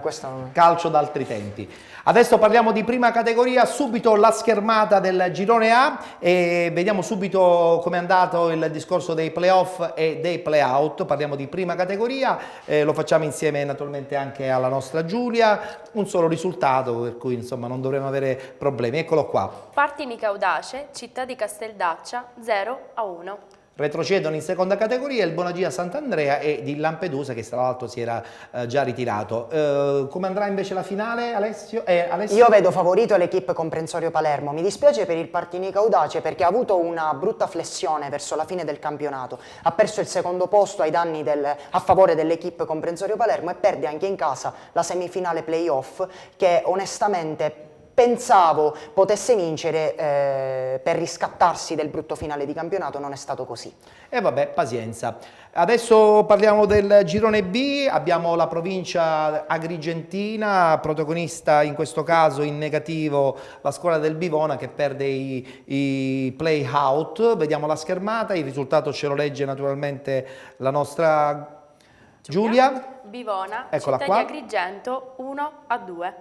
questo non... Calcio d'altri tempi. Adesso parliamo di prima categoria, subito la schermata del girone A e vediamo subito com'è andato il discorso dei playoff e dei playout. Parliamo di prima categoria, lo facciamo insieme naturalmente anche alla nostra Giulia, un solo risultato per cui insomma non dovremo avere problemi. Eccolo qua. Partinica Audace, Città di Casteldaccia 0-1. Retrocedono in seconda categoria il Bonagia Sant'Andrea e di Lampedusa che tra l'altro si era già ritirato. Come andrà invece la finale, Alessio? Io vedo favorito l'equipe Comprensorio Palermo. Mi dispiace per il Partinica Audace perché ha avuto una brutta flessione verso la fine del campionato. Ha perso il secondo posto a favore dell'equipe Comprensorio Palermo e perde anche in casa la semifinale playoff che onestamente pensavo potesse vincere per riscattarsi del brutto finale di campionato, non è stato così. E vabbè, pazienza. Adesso parliamo del girone B, abbiamo la provincia agrigentina, protagonista in questo caso in negativo la scuola del Bivona che perde i play out. Vediamo la schermata, il risultato ce lo legge naturalmente la nostra Giulia. Bivona, Eccola Città qua. di Agrigento 1-2.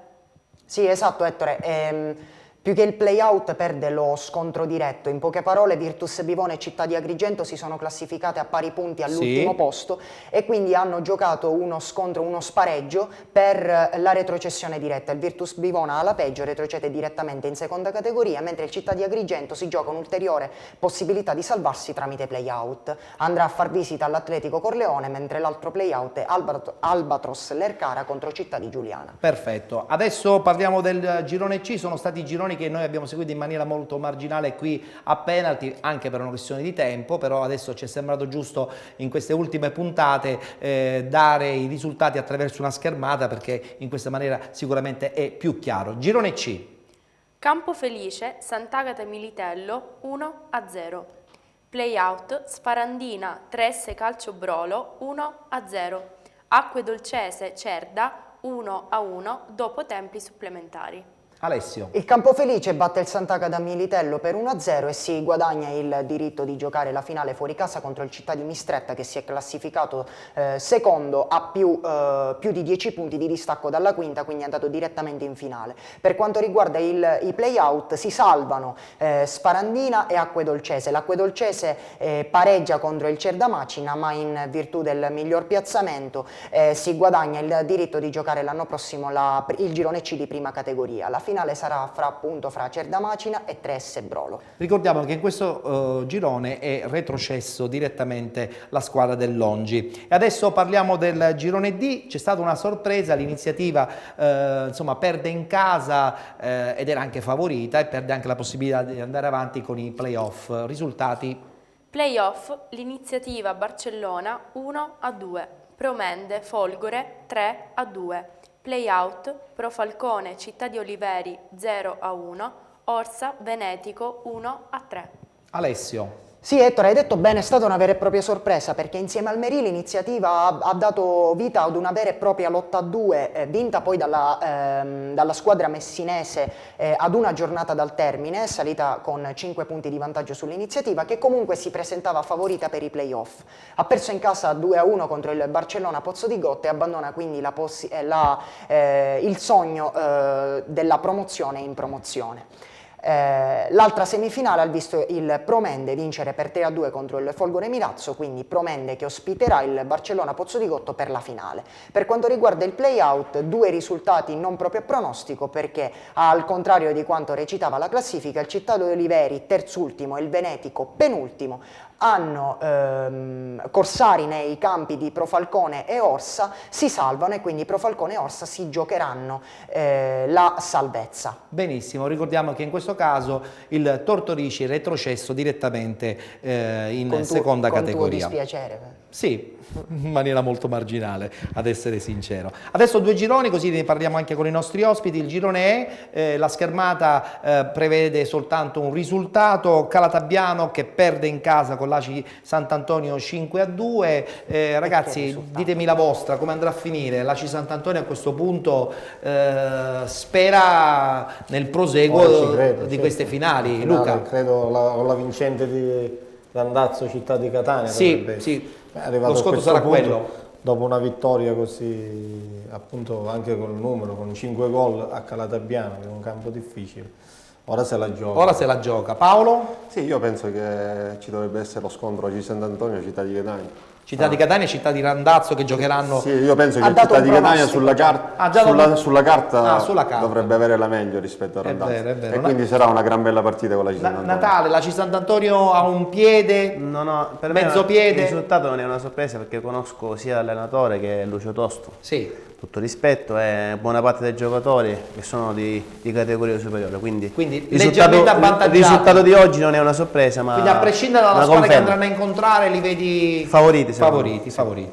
Sì, esatto Ettore, più che il play-out perde lo scontro diretto. In poche parole Virtus Bivona e Città di Agrigento si sono classificate a pari punti all'ultimo posto e quindi hanno giocato uno scontro, uno spareggio per la retrocessione diretta. Il Virtus Bivona alla peggio retrocede direttamente in seconda categoria, mentre il Città di Agrigento si gioca un'ulteriore possibilità di salvarsi tramite play-out. Andrà a far visita all'Atletico Corleone, mentre l'altro play-out è Albatros Lercara contro Città di Giuliana. Perfetto, adesso parliamo del girone C, sono stati gironi che noi abbiamo seguito in maniera molto marginale qui a penalty, anche per una questione di tempo, però adesso ci è sembrato giusto in queste ultime puntate dare i risultati attraverso una schermata perché in questa maniera sicuramente è più chiaro. Girone C. Campo Felice, Sant'Agata Militello 1-0. Playout, Sparandina 3S Calcio Brolo 1-0. Acque Dolcese Cerda 1-1 dopo tempi supplementari. Alessio. Il Campofelice batte il Sant'Agata Militello per 1-0 e si guadagna il diritto di giocare la finale fuori casa contro il Città di Mistretta, che si è classificato secondo a più di 10 punti di distacco dalla quinta, quindi è andato direttamente in finale. Per quanto riguarda i play-out, si salvano Sparandina e Acquedolcese. L'Acquedolcese pareggia contro il Cerdamacina, ma in virtù del miglior piazzamento si guadagna il diritto di giocare l'anno prossimo il girone C di prima categoria. La finale sarà fra Cerdamacina e 3S Brolo. Ricordiamo che in questo girone è retrocesso direttamente la squadra del Longi. E adesso parliamo del girone D. C'è stata una sorpresa, l'iniziativa perde in casa ed era anche favorita e perde anche la possibilità di andare avanti con i playoff. Risultati? Playoff, l'iniziativa Barcellona 1-2, Promende Folgore 3-2. Playout, Pro Falcone Città di Oliveri 0-1, Orsa Venetico 1-3. Alessio. Sì, Ettore, hai detto bene, è stata una vera e propria sorpresa, perché insieme al Merì l'iniziativa ha dato vita ad una vera e propria lotta a due, vinta poi dalla squadra messinese ad una giornata dal termine, salita con 5 punti di vantaggio sull'iniziativa, che comunque si presentava favorita per i playoff. Ha perso in casa 2-1 contro il Barcellona Pozzo di Gotto e abbandona quindi il sogno della promozione in promozione. L'altra semifinale ha visto il Promende vincere per 3-2 contro il Folgore Milazzo, quindi Promende che ospiterà il Barcellona Pozzo di Gotto per la finale. Per quanto riguarda il play-out, 2 risultati non proprio a pronostico, perché al contrario di quanto recitava la classifica, il Città di Oliveri terzultimo e il Venetico penultimo hanno corsari nei campi di Profalcone e Orsa, si salvano e quindi Profalcone e Orsa si giocheranno la salvezza. Benissimo, ricordiamo che in questo caso il Tortorici è retrocesso direttamente in seconda categoria. Con tuo dispiacere. Sì, in maniera molto marginale, ad essere sincero. Adesso 2 gironi, così ne parliamo anche con i nostri ospiti. Il girone E, la schermata prevede soltanto un risultato: Calatabbiano che perde in casa con l'Aci Sant'Antonio 5-2. Ragazzi, ditemi la vostra, come andrà a finire? L'Aci Sant'Antonio a questo punto spera nel proseguo di queste finali. Luca? Credo la vincente di Randazzo Città di Catania. Sì. Lo sconto sarà quello. Dopo una vittoria così, appunto, anche col numero, con 5 gol a Calatabiano, che è un campo difficile, ora se la gioca. Paolo? Sì, io penso che ci dovrebbe essere lo scontro di Sant'Antonio e Città di Catania. Città di Catania e Città di Randazzo che giocheranno. Sì, io penso che Città di Catania sulla carta dovrebbe avere la meglio rispetto a Randazzo. È vero. E quindi sarà una gran bella partita con la C Sant'Antonio. Natale, la C Sant'Antonio ha un piede, per mezzo piede. Il risultato non è una sorpresa, perché conosco sia l'allenatore che Lucio Tosto. Sì. Tutto rispetto, e buona parte dei giocatori che sono di categoria superiore, quindi leggermente avvantaggiati. Il risultato di oggi non è una sorpresa, ma quindi a prescindere dalla squadra che andranno a incontrare, li vedi favoriti.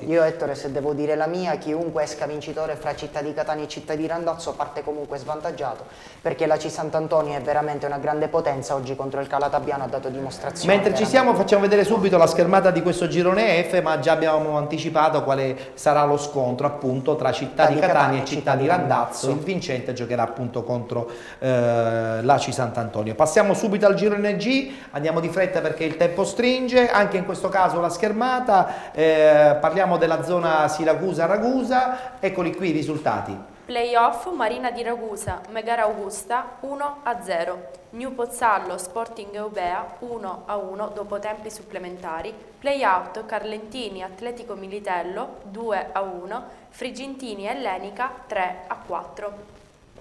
Io, Ettore, se devo dire la mia, chiunque esca vincitore fra Città di Catania e Città di Randazzo parte comunque svantaggiato, perché la C Sant'Antonio è veramente una grande potenza. Oggi contro il Calatabiano ha dato dimostrazione. Mentre ci siamo, facciamo vedere subito la schermata di questo girone F, ma già abbiamo anticipato quale sarà lo scontro appunto tra Città di Catania e Città di Randazzo. Il vincente giocherà appunto contro l'Aci Sant'Antonio. Passiamo subito al girone G, andiamo di fretta perché il tempo stringe. Anche in questo caso la schermata, parliamo della zona Siracusa-Ragusa. Eccoli qui i risultati. Playoff Marina di Ragusa, Megara Augusta 1-0, New Pozzallo Sporting Eubea 1-1 dopo tempi supplementari, Playout Carlentini Atletico Militello 2-1, Frigentini Ellenica 3-4.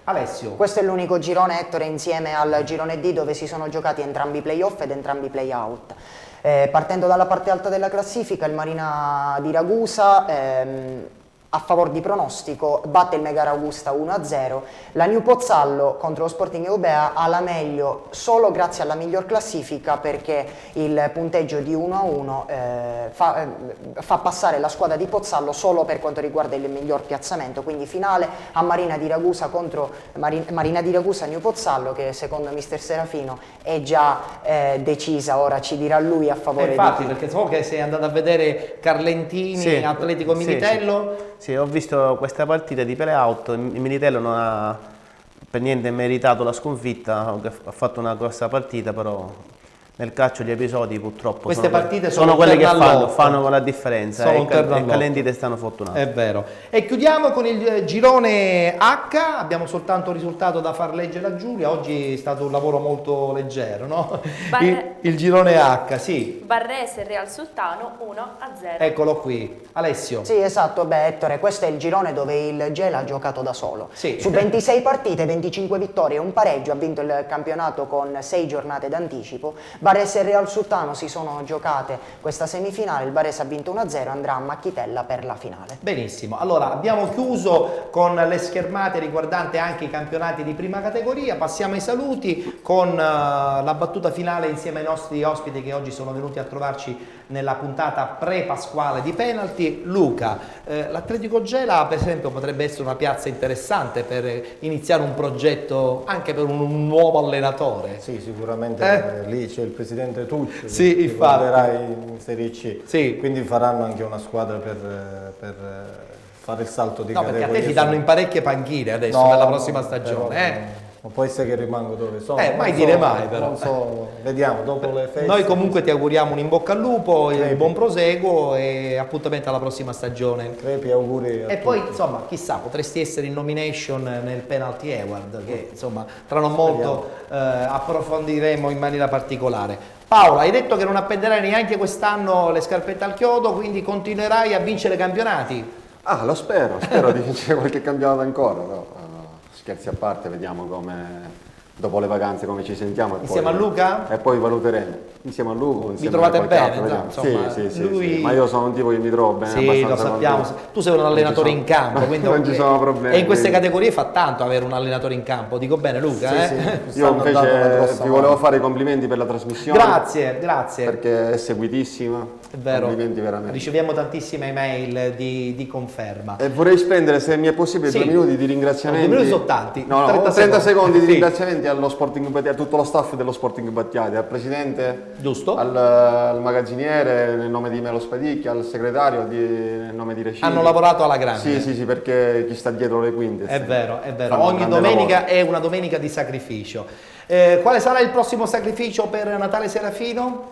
Alessio. Questo è l'unico girone, Ettore, insieme al girone D, dove si sono giocati entrambi i playoff ed entrambi i playout. Partendo dalla parte alta della classifica, il Marina di Ragusa a favore di pronostico batte il Megara Augusta 1-0. La New Pozzallo contro lo Sporting Eubea ha la meglio solo grazie alla miglior classifica, perché il punteggio di 1-1 fa passare la squadra di Pozzallo solo per quanto riguarda il miglior piazzamento. Quindi finale a Marina di Ragusa contro Marina di Ragusa New Pozzallo, che secondo mister Serafino è già decisa. Ora ci dirà lui a favore infatti, perché so che sei andato a vedere Carlentini, Atletico Militello. Sì, ho visto questa partita di play-out. Il Militello non ha per niente meritato la sconfitta, ha fatto una grossa partita, però nel calcio gli episodi purtroppo queste partite sono quelle che fanno la differenza, sono e Calendite stanno fortunati. È vero. E chiudiamo con il girone H, abbiamo soltanto un risultato da far leggere a Giulia, oggi è stato un lavoro molto leggero, no? Il girone H, sì. Varese e Real Sultano 1-0. Eccolo qui, Alessio. Sì, esatto, Ettore, questo è il girone dove il Gela ha giocato da solo. Sì. Su 26 partite, 25 vittorie e un pareggio, ha vinto il campionato con 6 giornate d'anticipo. Varese e Real Sultano si sono giocate questa semifinale, il Varese ha vinto 1-0, andrà a Macchitella per la finale. Benissimo, allora abbiamo chiuso con le schermate riguardanti anche i campionati di prima categoria, passiamo ai saluti con la battuta finale insieme ai nostri ospiti che oggi sono venuti a trovarci nella puntata pre-pasquale di penalty. Luca, l'Atletico Gela per esempio potrebbe essere una piazza interessante per iniziare un progetto anche per un nuovo allenatore. Sì, sicuramente lì c'è il presidente Tucci, sì, che guarderà in Serie C, sì. Quindi faranno anche una squadra per fare il salto di categoria. Perché a te ti danno in parecchie panchine adesso per la prossima stagione. Non può essere che rimango dove sono. Mai dire mai però. Non so, vediamo dopo le feste. Noi comunque ti auguriamo un in bocca al lupo, un buon proseguo e appuntamento alla prossima stagione. Crepi, auguri a E tutti. poi insomma chissà, potresti essere in nomination nel Penalty Award che insomma tra non molto approfondiremo in maniera particolare. Paola, hai detto che non appenderai neanche quest'anno le scarpette al chiodo, quindi continuerai a vincere campionati? Lo spero di vincere qualche campionato ancora, però scherzi a parte, vediamo come dopo le vacanze come ci sentiamo. Insieme a Luca? E poi valuteremo. Insieme a Luca, insieme Vi trovate a bene? altro, Insomma, sì, lui... ma io sono un tipo che mi trovo bene. Sì, lo sappiamo. Tu sei un allenatore in campo, quindi non ci sono problemi. E in queste categorie fa tanto avere un allenatore in campo. Dico bene, Luca? Sì. Io invece ti volevo fare i complimenti per la trasmissione. Grazie. Perché è seguitissima. È vero. Complimenti veramente. Riceviamo tantissime email di conferma. E vorrei spendere, se mi è possibile, 2 minuti di ringraziamenti. 2 minuti sono tanti. No, 30 secondi di ringraziamenti allo Sporting Battiati, a tutto lo staff dello Sporting Battiati, al presidente, giusto, al magazziniere nel nome di Melo Spadicchi, al segretario nel nome di Recini. Hanno lavorato alla grande. Sì, perché chi sta dietro le quinte. È vero. Ogni domenica lavoro. È una domenica di sacrificio. Quale sarà il prossimo sacrificio per Natale Serafino?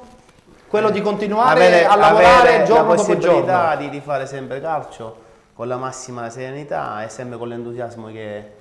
Quello di continuare a lavorare giorno dopo giorno. La possibilità di fare sempre calcio con la massima serenità e sempre con l'entusiasmo che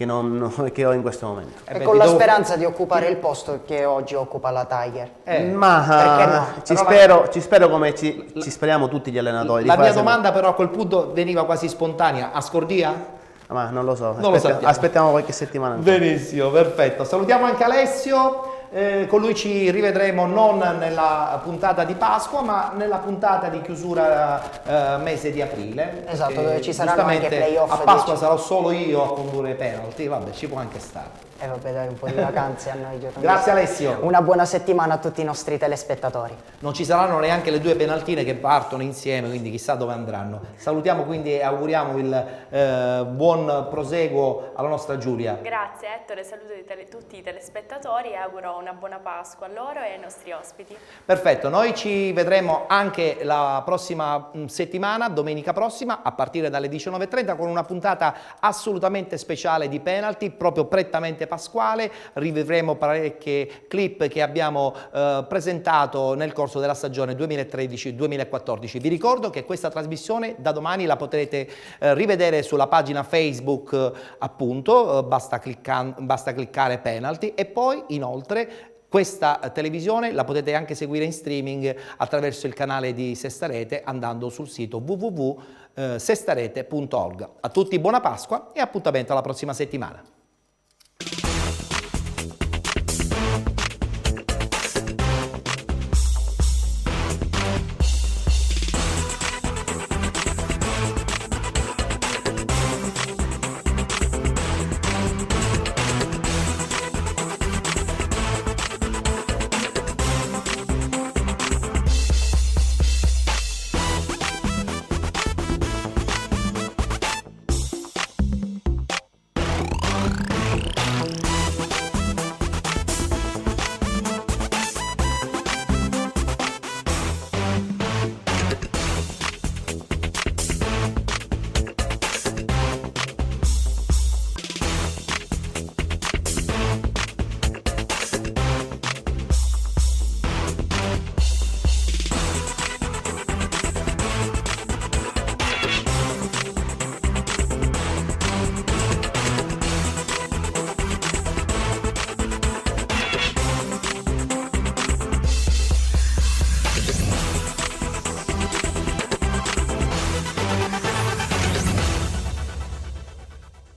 ho in questo momento. E con la speranza di occupare il posto che oggi occupa la Tiger. Ma ci spero come ci speriamo tutti gli allenatori. La mia domanda però a quel punto veniva quasi spontanea. A Scordia? Ma non lo so, aspettiamo qualche settimana. Benissimo, perfetto. Salutiamo anche Alessio. Con lui ci rivedremo non nella puntata di Pasqua ma nella puntata di chiusura mese di aprile. Esatto, dove ci saranno anche playoff. A Pasqua sarò solo io a condurre i penalty, vabbè, ci può anche stare. Vabbè, dai, un po' di vacanze a noi giornalisti. Grazie Alessio. Una buona settimana a tutti i nostri telespettatori. Non ci saranno neanche le 2 penaltine che partono insieme, quindi chissà dove andranno. Salutiamo quindi e auguriamo il buon proseguo alla nostra Giulia. Grazie Ettore, saluto tutti i telespettatori e auguro una buona Pasqua a loro e ai nostri ospiti. Perfetto, noi ci vedremo anche la prossima settimana, domenica prossima, a partire dalle 19:30 con una puntata assolutamente speciale di penalty, proprio prettamente pasquale. Rivivremo parecchie clip che abbiamo presentato nel corso della stagione 2013-2014. Vi ricordo che questa trasmissione da domani la potrete rivedere sulla pagina Facebook, appunto, basta cliccare penalty, e poi inoltre questa televisione la potete anche seguire in streaming attraverso il canale di Sestarete andando sul sito www.sestarete.org. A tutti buona Pasqua e appuntamento alla prossima settimana.